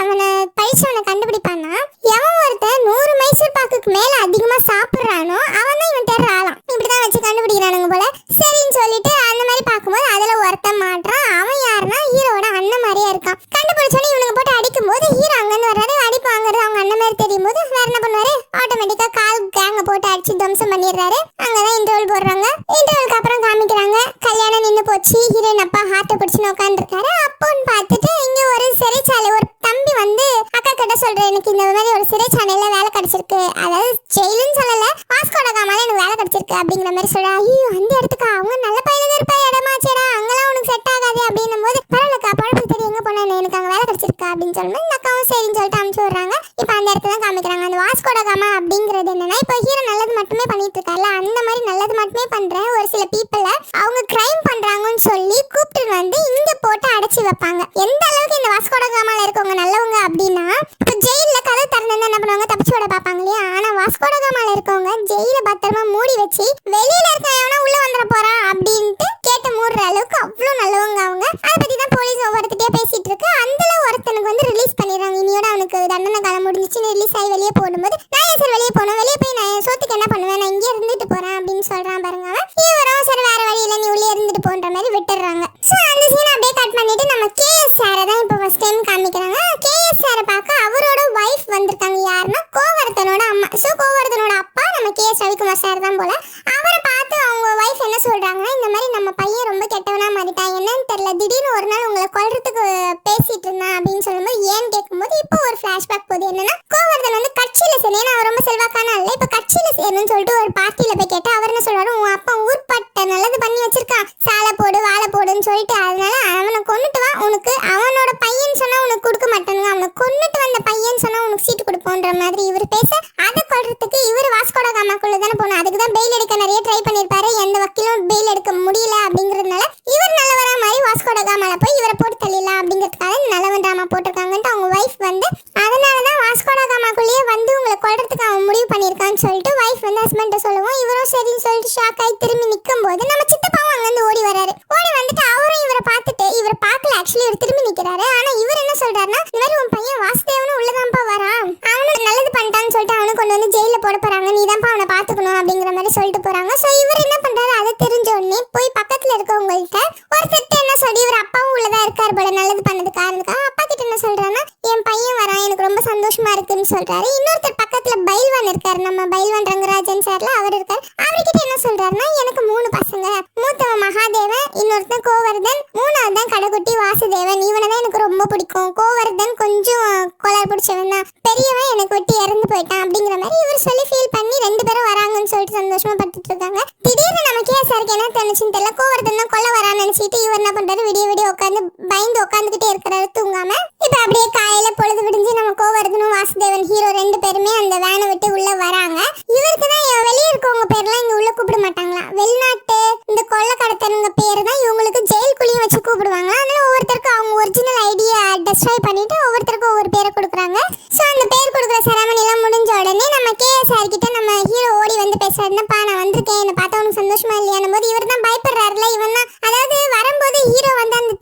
அவனை பழிச்சவனை கண்டுபிடிப்பான்னா, எவன் ஒருத்தன் 100 மைசூர் பாக்குக்கு மேல அதிகமா சாப்பிடுறானோ அவன் தான் இவன் தேடுற ஆளாம். இப்படிதான் வச்சு கண்டுபிடிக்கிறானுங்க போல. சரின்னு சொல்லிட்டு அந்த மாதிரி பார்க்கும்போது அதுல ஒருத்தன் மாட்டான். அவன் யாருன்னா ஹீரோட அண்ணன் மாதிரி இருக்கான். கண்டுபிடிச்சோன்னே இவனுங்க போட்டு அடிக்கும் போது ஹீரோ அங்கன்னு வர்றாரு. அடிப்பு வாங்குறது அவங்க அண்ணன் மாதிரி தெரியும் போது வேற என்ன பண்ணுவாரு, ஆட்டோமேட்டிக்கா கால் கேங்க போட்டு அடிச்சு துவம்சம் பண்ணிடுறாரு. அங்கதான் இன்டர்வல் போடுறாங்க. இன்டர்வலுக்கு அப்புறம் காமிக்கிறாங்க கல்யாணம் நின்று போச்சு. ஹீரோயின் அப்பா ஹார்ட்டை பிடிச்சுன்னு உட்காந்துருக்காரு. அப்போன்னு பார்த்துட்டு இங்க ஒரு சிறைச்சாலை ஒரு தம்பி வந்து அக்கா கிட்ட சொல்றேன், எனக்கு இந்த மாதிரி ஒரு சிறைச்சாலையில வேலை கிடைச்சிருக்கு, அதாவது ஜெயிலுன்னு சொல்லல, வாஸ்கோட காமால எனக்கு வேலை கிடைச்சிருக்கு அப்படிங்கிற மாதிரி சொல்றா. ஐயோ அந்த இடத்துக்கு அவங்க நல்ல பையனுக்கு இருப்பா இடமாச்சேடா, அங்கெல்லாம் உனக்கு செட் ஆகாது அப்படின்னும் போது பரவாயில்லக்கா பழப்பு தெரியும் எங்க போனா எனக்கு அங்க வேலை கிடைச்சிருக்கா அப்படின்னு சொல்லும்போது இந்த அக்காவும் சரின்னு சொல்லிட்டு அனுப்பிச்சு விடுறாங்க. இப்ப அந்த இடத்துல தான் காமிக்கிறாங்க அந்த வாஸ்கோட காமா அப்படிங்கிறது என்னன்னா, இப்போ ஹீரோ நல்லது மட்டுமே பண்ணிட்டு இருக்காருல்ல, அந்த மாதிரி நல்லது மட்டுமே பண்ற ஒரு சில பீப்புள அவங்க கிரைம் பண்றாங்கன்னு சொல்லி கூப்பிட்டு வந்து இங்க போட்டு அடைச்சு வைப்பாங்க. எந்த அளவுக்கு இந்த வாஸ்கோட காமால இருக்கவங்க நல்லவங்க அப்படின்னா, இப்போ ஜெயில கதை திறந்து என்ன பண்ணுவாங்க, தப்பிச்சு விட பாப்பாங்க இல்லையா. ஆனா வாஸ்கோட காமால இருக்கவங்க ஜெயில பத்திரமா மூடி வச்சு வெளியில இருக்கவனா உள்ள வந்துட போறான் அப்படின்ட்டு கேட்டு மூடுற அளவுக்கு அவ்வளவு நல்லவங்க அவங்க. அதை பத்தி தான் போலீஸ் ஒவ்வொருத்திட்டே பேசிட்டு இருக்கு. அதுல ஒருத்தனுக்கு வந்து ரிலீஸ் பண்ணிடுறாங்க. இனியோட அவனுக்கு தண்டனை காலம் முடிஞ்சிச்சுன்னு ரிலீஸ் ஆகி வெளியே போடும்போது நான் ஏன் சார் வெளியே போனேன், வெளியே போய் நான் சோத்துக்கு என்ன பண்ணுவேன், நான் இங்கே இருந்துட்டு போறேன் அப்படின்னு சொல்றான் பாருங்க. இவரும் சரி வேற வழி இல்லை நீ உள்ளே இருந்துட்டு போன்ற மாதிரி விட்டுறாங்க. ஸோ அந்த சீன் அப்படியே கட் பண்ணிட்டு நம்ம கேஎஸ் சாரை தான் இப்போ ஃபர்ஸ்ட் டைம் காமிக்கிறாங்க. கேஎஸ் சாரை பார்க்க அவரோட ஒய்ஃப் வந்திருக்காங்க. யாருன்னா கோவர்தனோட அம்மா. ஸோ கோவர்தனோட அப்பா நம்ம கேஎஸ் ரவிக்குமார் சார் தான் போல. அவரை பார்த்து அவங்க ஒய்ஃப் என்ன சொல்றாங்கன்னா, இந்த மாதிரி நம்ம பையன் ரொம்ப கெட்டவனா மாறிட்டான், என்னன்னு தெரியல, திடீர்னு ஒரு நாள் உங்களை கொல்றதுக்கு பேசிட்டு இருந்தான் அப்படின்னு சொல்லும்போது ஏன்னு கேட்கும்போது இப்போ ஒரு ஃபிளாஷ்பேக் போகுது. என்னன்னா கோவர்தன் வந்து கட்சியில சரி, ஏன்னா அவர் ரொம்ப செல்வாக்கான இல்லை, இப்போ கட்சியில சேரணும்னு சொல்லிட்டு ஒரு பார்ட்டியில போய் கேட்டா அவர் என்ன சொல்றாரு, உன் அப்பா ஊர்பட்ட நல்லது பண்ணி வச்சிருக்கான், சாலை போடு வாழை போடுன்னு சொல்லிட்டு, அதனால அவனை கொண்டுட்டு வா, உனக்கு அவனோட பையன் சொன்னா உனக்கு கொடுக்க மாட்டானுங்க, அவனை கொண்டுட்டு வந்த பையன் சொன்னா உனக்கு சீட்டு கொடுப்போன்ற மாதிரி இவர் பேச, அதை கொல்றதுக்கு இவர் வாஸ்கோட காமாக்குள்ள தானே போகணும். அதுக்கு தான் பெயில் எடுக்க நிறைய ட்ரை பண்ணிருப்பாரு. எந்த வக்கீலும் பெயில் எடுக்க முடியல அப்படிங்கிறதுனால இவர் நல்லவரா மாதிரி வாஸ்கோட காமால போய் இவரை போட்டு தள்ளிடலாம் அப்படிங்கிறதுக்காக நல்லவன் டிராமா போட்டிருக்காங்கன்ட்டு அவங்க ஒய்ஃப் வந்து, அதனாலதான் வாஸ்கோட காமாக்குள்ளேயே வந்து உங்களை கொல்றதுக்கு அவன் முடிவு பண்ணியிருக்கான்னு சொல்லிட்டு ஒய்ஃப் வந்து ஹஸ்பண்ட சொல்லுவோம். இவரும் சரின்னு சொல்லிட்டு ஷாக் ஆகி திரும்பி நிற்கும் போது நம்ம சித்தப்பாவும் அங்கிருந்து ஓடி வராரு. ஓடி வந்துட்டு அவரும் இவரை பார்த்துட்டு, இவரை பார்க்கல ஆக்சுவலி, இவர் திரும்பி நிற்கிறாரு. ஆனா இவர் என்ன சொல்றாருன்னா, இந்த மாதிரி உன் பையன் வாசுதேவனும் உள்ளதான்ப்பா வரான், அவனும் நல்லது பண்ணிட்டான்னு சொல்லிட்டு அவனை கொண்டு வந்து ஜெயில போட போறாங்க, நீ தான்ப்பா அவனை பார்த்துக்கணும் அப்படிங்கிற மாதிரி சொல்லிட்டு போறாங்க. ஸோ இவர் என்ன பண்றாரு, அதை தெரிஞ்ச உடனே போய் பக்கத்துல இருக்கவங்கள்ட்ட ஒருத்தர் என்ன சொல்லி, இவர் அப்பாவும் உள்ளதா இருக்காரு போல நல்லது பண்ணது காரணத்துக்காக, அப்பா கிட்ட என்ன சொல்றாருன்னா, என் பையன் வரான் எனக்கு ரொம்ப சந்தோஷமா இருக்குன்னு சொல்றாரு. இன்னொருத்தர் பக்கத்துல பைல்வான் இருக்காரு, நம்ம பைல்வான் ரங்கராஜன் சார்ல அவர் இருக்காரு. அவர்கிட்ட என்ன சொல்றாருன்னா, எனக்கு 3 பசங்க, மூத்தவன் மகாதேவன், இன்னொருத்தன் கோவர்தன், மூணாவது தான் கடைக்குட்டி வாசுதேவன். இவனை தான் எனக்கு ரொம்ப பிடிக்கும். கோவர்தன் கொஞ்சம் கொலர் பிடிச்சவன் தான், பெரியவன் எனக்கு விட்டு இறந்து போயிட்டான் அப்படிங்கிற மாதிரி இவர் சொல்லி ஃபீல் பண்ணி 2 பேரும் வராங்கன்னு சொல்லிட்டு சந்தோஷமா படுத்துட்டு இருக்காங்க. திடீர்னு நம்ம கேஎஸ்ஆருக்கு என்ன தோணுச்சுன்னு தெரியல, கோவர்தன் தான் கொல்ல வரான்னு நினைச்சிட்டு இவர் என்ன பண்றாரு, விடிய விடிய உட்காந்து பயந்து உட்காந்துக்கிட்டே இருக்கிறாரு தூங்காம. இப்ப அப்படியே காலையில பொழுது விடிஞ்சு நம்ம கோவர்தனும் வாசுதேவன் ஹீரோ 2 பேருமே அந்த வேனை விட்டு உள்ள வராங்க. இவருக்கு தான் வெளியே இருக்கவங்க பேர்லாம் இங்க உள்ள கூப்பிட மாட்டாங்களாம். வெளிநாட்டு இந்த கொள்ள கடத்தனுங்க பேரு தான் இவங்களுக்கு ஜெயில் குழியும் வச்சு கூப்பிடுவாங்க. அதனால ஒவ்வொருத்தருக்கும் அவங்க ஒரிஜினல் ஐடியா டெஸ்ட்ராய் பண்ணிட்டு ஒவ்வொருத்தருக்கும் ஒவ்வொரு பேரை கொடுக்குறாங்க. ஸோ அந்த பேர் கொடுக்குற செரமனி எல்லாம் முடிஞ்ச உடனே நம்ம கேஎஸ்ஆர் கிட்ட நம்ம ஹீரோ ஓடி வந்து பேசுறாருன்னப்பா நான் வந்திருக்கேன், என்னை பார்த்தா உனக்கு சந்தோஷமா இல்லையானும் போது இவர் தான் பயப்படுறாருல. இவன் தான் அதாவது வரும்போது ஹீரோ வந்து அந்த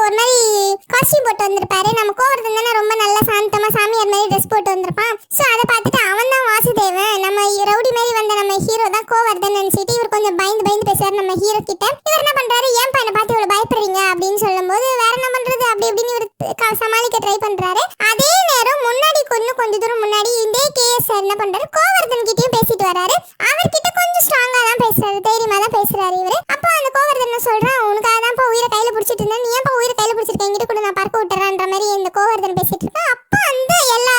ஒரு மாதிரி காஸ்டியூம் போட்டு வந்திருப்பாரு. நம்ம கோவர்தன் தானே ரொம்ப நல்ல சாந்தமா சாமியார் மாதிரி ட்ரெஸ் போட்டு வந்திருப்பான். ஸோ அதை பார்த்துட்டு அவன் தான் வாசுதேவன், நம்ம ரவுடி மாதிரி வந்த நம்ம ஹீரோ தான் கோவர்தன் நினைச்சிட்டு இவர் கொஞ்சம் பயந்து பயந்து பேசுறாரு நம்ம ஹீரோ கிட்ட. இவர் என்ன பண்றாரு, ஏன் பையனை பார்த்து இவ்வளவு பயப்படுறீங்க அப்படின்னு சொல்லும் போது வேற என்ன பண்றது அப்படி இப்படின்னு இவர் சமாளிக்க ட்ரை பண்றாரு. அதே நேரம் முன்னாடி கொஞ்ச தூரம் முன்னாடி இதே கேஎஸ்ஆர் என்ன பண்றாரு, கோவர்தன் கிட்டயும் பேசிட்டு வராரு. அவர்கிட்ட கொஞ்சம் ஸ்ட்ராங்கா தான் பேசுறாரு, தைரியமா தான் பேசுறாரு இவரு. அப்போ அந்த கோவர்தன் என்ன சொல்றான், உனக்காக தான் உயிரை கையில பிடிச்சிட்டு இருந்தேன், நீ ஏன் உயிரை கையில பிடிச்சிருக்க, என்கிட்ட கூட நான் பறக்க விட்டுறேன்ற மாதிரி இந்த கோவர்தன் பேசிட்டு இருக்கா. அப்போ அந்த எல்லா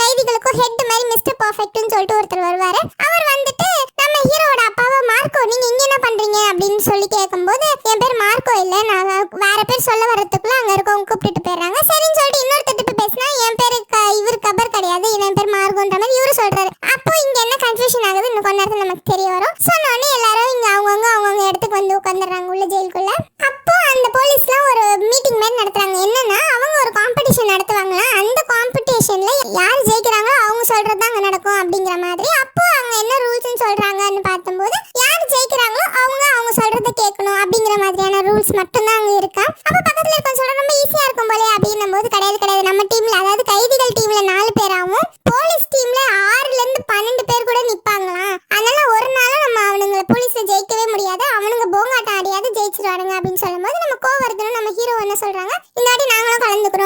கைதிகளுக்கும் ஹெட் மாதிரி மிஸ்டர் பர்ஃபெக்ட்னு சொல்லிட்டு ஒருத்தர் வருவாரு. அவர் வந்துட்டு நம்ம ஹீரோட அப்பாவை மார்க்கோ நீங்க இங்க என்ன பண்றீங்க அப்படின்னு சொல்லி கேட்கும்போது, என் பேர் மார்க்கோ இல்ல, நான் வேற பேர் சொல்ல வரதுக்குள்ள அங்க இருக்கவங்க கூப்பிட்டுட்டு போயிடுறாங்க. சரின்னு சொல்லிட்டு இன்னொருத்தட்டு பேசினா என் பேரு இவரு கபர் கிடையாது, என் பேர் மார்க்கோன்ற மாதிரி இவரு சொல்றாரு. அப்போ இங்க என்ன கன்ஃபியூஷன் ஆகுது இன்னும் கொஞ்ச நேரத்துல நமக்கு தெரிய வரும். சொன்னோடனே எல்லாரும் இங்க அவங்கவுங்க இடத்துக்கு வந்து உட்காந்துடுறாங்க உள்ள ஜெயிலுக்குள்ள. அப்போ அந்த போலீஸ்லாம் ஒரு மீட்டிங் மாதிரி நடத்துறாங்க. என்னன்னா அவங்க ஒரு காம்படிஷன் நடத்துவாங்களா, அந்த காம்படிஷன்ல யார் ஜெயிக்கிறாங்களோ அவங்க சொல்றது அங்க நடக்கும் அப்படிங்கிற மாதிரி. அப்போ அங்க என்ன ரூல்ஸ்னு சொல்றாங்கன்னு பார்க்கும்போது யார் ஜெயிக்கிறாங்களோ அவங்க சொல்றத கேட்கணும் அப்படிங்கிற மாதிரியான ரூல்ஸ் மட்டும் தான் அங்க இருக்கா. அப்ப பக்கத்துல இருக்க சொல்ற ரொம்ப ஈஸியா இருக்கும் போல அப்படின்னும் போது கிடையாது. நம்ம டீம்ல அதாவது கைதிகள் டீம்ல 4 பேராவும் போலீஸ் டீம்ல 6ல இருந்து 12 பேர் கூட நிப்பாங்களாம். அதனால ஒரு நாளும் நம்ம அவனுங்களை போலீஸ்ல ஜெயிக்கவே முடியாது, அவனுங்க போங்காட்டம் ஆடியாவது ஜெயிச்சிருவானுங்க அப்படின்னு சொல்லும் போது நம்ம கோவர்தனும் நம்ம ஹீரோ என்ன சொல்றாங்க, இந்த வாட்டி நாங்களும் கலந்துக்கிறோம்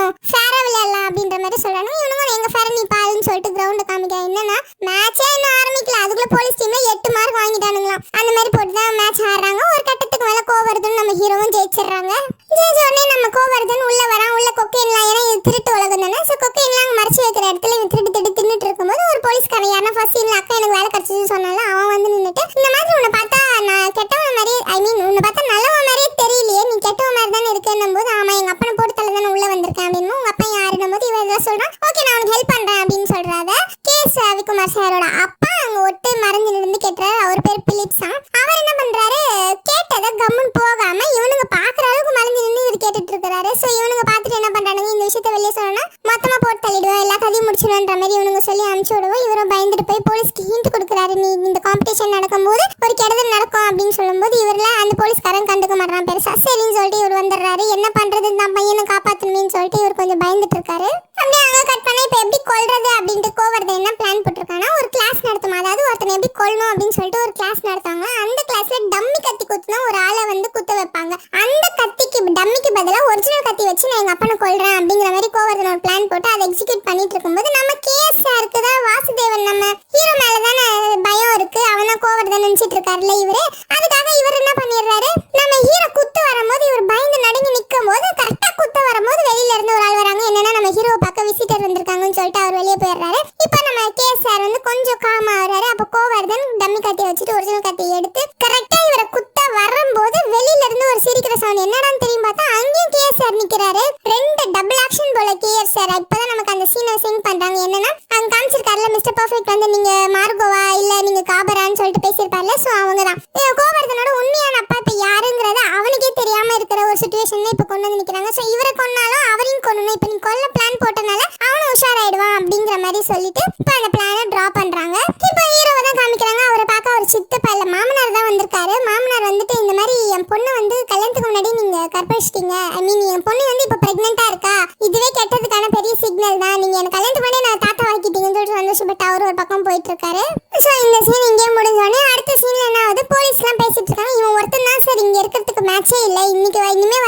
மாதிரி சொல்றாங்க. இவனுங்க எங்க ஃபேர் நீ பாருன்னு சொல்லிட்டு கிரவுண்ட காமிக்கிறாங்க. என்னன்னா மேட்சே இன்னும் ஆரம்பிக்கல, அதுக்குள்ள போலீஸ் டீம்ல 8 மார்க் வாங்கிட்டானுங்களாம். அந்த மாதிரி போட்டு தான் மேட்ச் ஆடுறாங்க. ஒரு கட்டத்துக்கு மேல கோவர்தன் நம்ம ஹீரோவும் ஜெயிச்சிடுறாங்க. ஜெயிச்ச உடனே நம்ம கோவர்தன் உள்ள வரான். உள்ள கொக்கைன்லாம், ஏன்னா இது திருட்டு உலகம் தானே, ஸோ கொக்கைன்லாம் மறைச்சு வைக்கிற இடத்துல இவன் திருட்டு தின்னுட்டு இருக்கும்போது ஒரு போலீஸ்காரன் யாரா ஃபர்ஸ்ட் சீன்ல அக்கா எனக்கு வேலை கிடைச்சதுன்னு சொன்னால அவன் வந்து நின்னுட்டு இந்த மாதிரி உன்னை பார்த்தா நான் கெட்டவன் மாதிரி, ஐ மீன் உன்னை பார்த்தா நல்லவன் மாதிரியே தெரியலையே, நீ கெட்டவன் மாதிரி தானே இருக்கேன்னும் போது ஆமா எங்க அப்பனை போட்டு தலை தானே உள்ள வந்திருக்கேன் அப்படின்னு. உங்க அப்பா யாருன்னும் போது இவன் எதாவது சொல்றான். ஓகே நான் உனக்கு ஹெல்ப் பண்றேன் அப்படின்னு சொல்றாத. கேஎஸ் ரவிக்குமார் சாரோட அப்பா அங்க ஒட்டு மறைஞ்சு நின்று கேட்டுறாரு. அவர் பேர் பிலிப்ஸா. அவர் என்ன பண்றாரு, கேட்டதை கம்முன்னு போகாம இவனுங்க பாக்குற அளவுக்கு மறைஞ்சு நின்று இவர் கேட்டுட்டு இருக்காரு. சோ இவனுங்க பாத்துட்டு என்ன பண்றானுங்க, இந்த விஷயத்த வெளியே சொன்னா மொத்தமா போட்டு தள்ளிடுவோம், எல்லா கதையும் முடிச்சிடுன்ற மாதிரி இவனுங்க சொல்லி அனுப்பிச்சு விடுவோம். இவரும் பயந்துட்டு போய் போலீஸ்க்கு ஹிண்ட் கொடுக்குறாரு. நீ இந்த காம்படிஷன் நடக்கும்போது ஒரு கெடுதல் நடக்கும் அப்படின்னு சொல்லும்போது இவர்ல அந்த போலீஸ்காரன் கண்டுக்க மாட்டான் பெருசா. சரின்னு சொல்லிட்டு இவர் வந்துடுறாரு. என்ன பண்றது, இந்த பையனை காப்பாத்தணும்னு சொல்லிட்டு இவர் கொஞ்சம் பயந்துட்டு இருக்காரு. அப்படியே அங்க கட் பண்ண இப்ப எப்படி கொல்றது அப்படின்ட்டு கோவர்தன் என்ன பிளான் போட்டிருக்கானா, ஒரு கிளாஸ் நடத்தும், அதாவது ஒருத்தனை எப்படி கொல்லணும் அப்படின்னு சொல்லிட்டு ஒரு கிளாஸ் நடத்தாங்க. அந்த கிளாஸ்ல டம்மி கத்தி குத்துனா ஒரு ஆளை வந்து குத்த வைப்பாங்க. அந்த கத்திக்கு டம்மிக்கு பதிலா ஒரிஜினல் கத்தி வச்சு நான் எங்க அப்பனை கொல்றேன் அப்படிங்கிற மாதிரி கோவர்தன் ஒரு பிளான் போட்டு அதை எக்ஸிக்யூட் பண்ணிட்டு இருக்கும்போது நம்ம கேஎஸ் சாருக்கு தான் வாசுதேவன் நம்ம ஹீரோ மேலதானே பயம் இருக்கு, அவன் தான் கோவர்தன் நினைச்சிட்டு இருக்காருல்ல இவரு. அதுக்காக இவர் என்ன பண்ணிடுறாரு, நம்ம ஹீரோ குத்து வரும்போது இவர் பயந்து நடுங்கி நிற்கும் போது கரெக்டா குத்த வரும்போது வெளியில இருந்து ஒரு ஆள் வராங்க. என்னன்னா நம்ம ஹீரோவை பார்க்க விசிட்டர் வந்திருக்காங்கன்னு சொல்லிட்டு அவர் வெளியே போயிடுறாரு. இப்ப நம்ம கேஎஸ் சார் வந்து கொஞ்சம் காமா வர்றாரு. அப்ப கோவர்தன் டம்மி கத்தியை வச்சுட்டு ஒரிஜினல் கத்தியை எடுத்து கரெக்டா இவரை குத்த வரும்போது வெளியில இருந்து ஒரு சிரிக்கிற சவுண்ட். என்னடான்னு தெரியும் பார்த்தா அங்கேயும் கேஎஸ் சார் நிக்கிறாரு. ரெண்டு டபுள் ஆக்ஷன் போல கேஎஸ் சார். இப்பதான் நமக்கு அந்த சீனை சிங் பண்றாங்க. என்னன்னா அங்க காமிச்சிருக்காருல மிஸ்டர் பர்ஃபெக்ட் வந்து நீங்க மார்கோவா இல்ல நீங்க காபரான்னு சொல்லிட்டு பேசியிருப்பார்ல, சோ அவங்கதான் கோவர்தனோட உண்மையான அப்பா இப்ப யாருங்கிறத அவனுக்கே தெரியாம இருக்கிற ஒரு சிச்சுவேஷன்ல இப்ப கொண்டு வந்து நிக்கிறாங்க. சோ இவரை கொன்னாலும் அவரையும் கொல்லணும், இப்ப நீ கொல்ல பிளான் போட்டனால அவனும் உஷாராயிடுவான் அப்படிங்கிற மாதிரி சொல்லிட்டு இப்ப அந்த பிளானை டிரா பண்றாங்க. இப்ப ஹீரோவை தான் காமிக்கிறாங்க. அவரை பார்க்க அவர் சித்தப்பா இல்ல மாமனார் தான் வந்திருக்காரு. மாமனார் வந்துட்டு இந்த மாதிரி என் பொண்ணு வந்து கல்யாணத்துக்கு முன்னாடி நீங்க கற்பழிச்சிட்டீங்க, ஐ மீன் என் பொண்ணு வந்து இப்ப பிரெக்னெண்டா இருக்கா, இதுவே கெட்டதுக்கான பெரிய சிக்னல் தான், நீங்க எனக்கு கல்யாணத்துக்கு முன்னாடி நான் தாத்தா வாக்கிட்டீங்கன்னு சொல்லிட்டு சந்தோஷப்பட்டு அவர் ஒரு பக்கம் போயிட்டு இருக்காரு. சோ இந்த சீன் இங்கே முடிஞ்சோடனே அடுத்த சீன்ல என்ன ஆகுது, போலீஸ் எல்லாம் பேசிட்டு இருக்காங்க. இவன் ஒருத்தன் தான் சார் இங்க இருக்கிறதுக்கு மேட்சே இல்ல, இன்னைக்கு இனிமே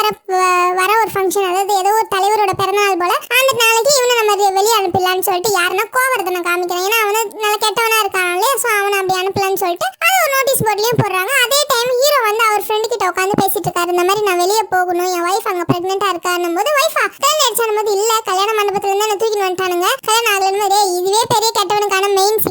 வர ஒரு ஃபங்க்ஷன், அதாவது ஏதோ ஒரு தலைவரோட பிறந்தநாள் போல, அந்த நாளைக்கு இவனை நம்ம வெளியே அனுப்பலான்னு சொல்லிட்டு யாருன்னா கோவர்தனை காமிக்கிறாங்க. ஏன்னா அவனை நல்ல கெட்டவனா இருக்கானே, சோ அவனை அப்படி அனுப்பலான்னு சொல்லிட்டு அது ஒரு நோட்டீஸ் போர்ட்லயும் போடுறாங்க. அதே டைம் ஹீரோ வந்து அவர் ஃப்ரெண்டு கிட்ட உட்காந்து பேசிட்டு இருக்காரு. இந்த மாதிரி நான் வெளியே போகணும், என் வைஃப் அங்க பிரெக்னெண்டா இருக்கான்னும் போது வைஃபா கல்யாணம் அடிச்சானும் போது இல்ல கல்யாண மண்டபத்துல இருந்து என்ன தூக்கிட்டு வந்துட்டானுங்க, கல்யாணம் ஆகலன்னு இதுவே பெரிய கெட்டவனுக்கான மெயின்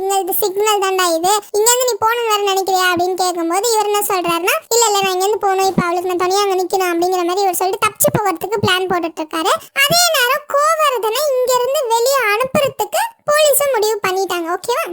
சிக்னல் தான்டா இது, இங்க இருந்து நீ போகணும்னு வேற நினைக்கிறியா அப்படின்னு கேட்கும்போது இவர் என்ன சொல்றாருன்னா இல்ல நான் இங்க இருந்து போகணும், இப்ப அவளுக்கு நான் தனியா அங்க நிக்கணும் அப்படிங்கிற மாதிரி இவர் சொல்லிட்டு தப்பிச்சு போகிறதுக்கு பிளான் போட்டுட்டு இருக்காரு. அதே நேரம் கோவர்தனை இங்க இருந்து வெளியே அனுப்புறதுக்கு போலீஸும் முடிவு பண்ணிட்டாங்க. ஓகேவா,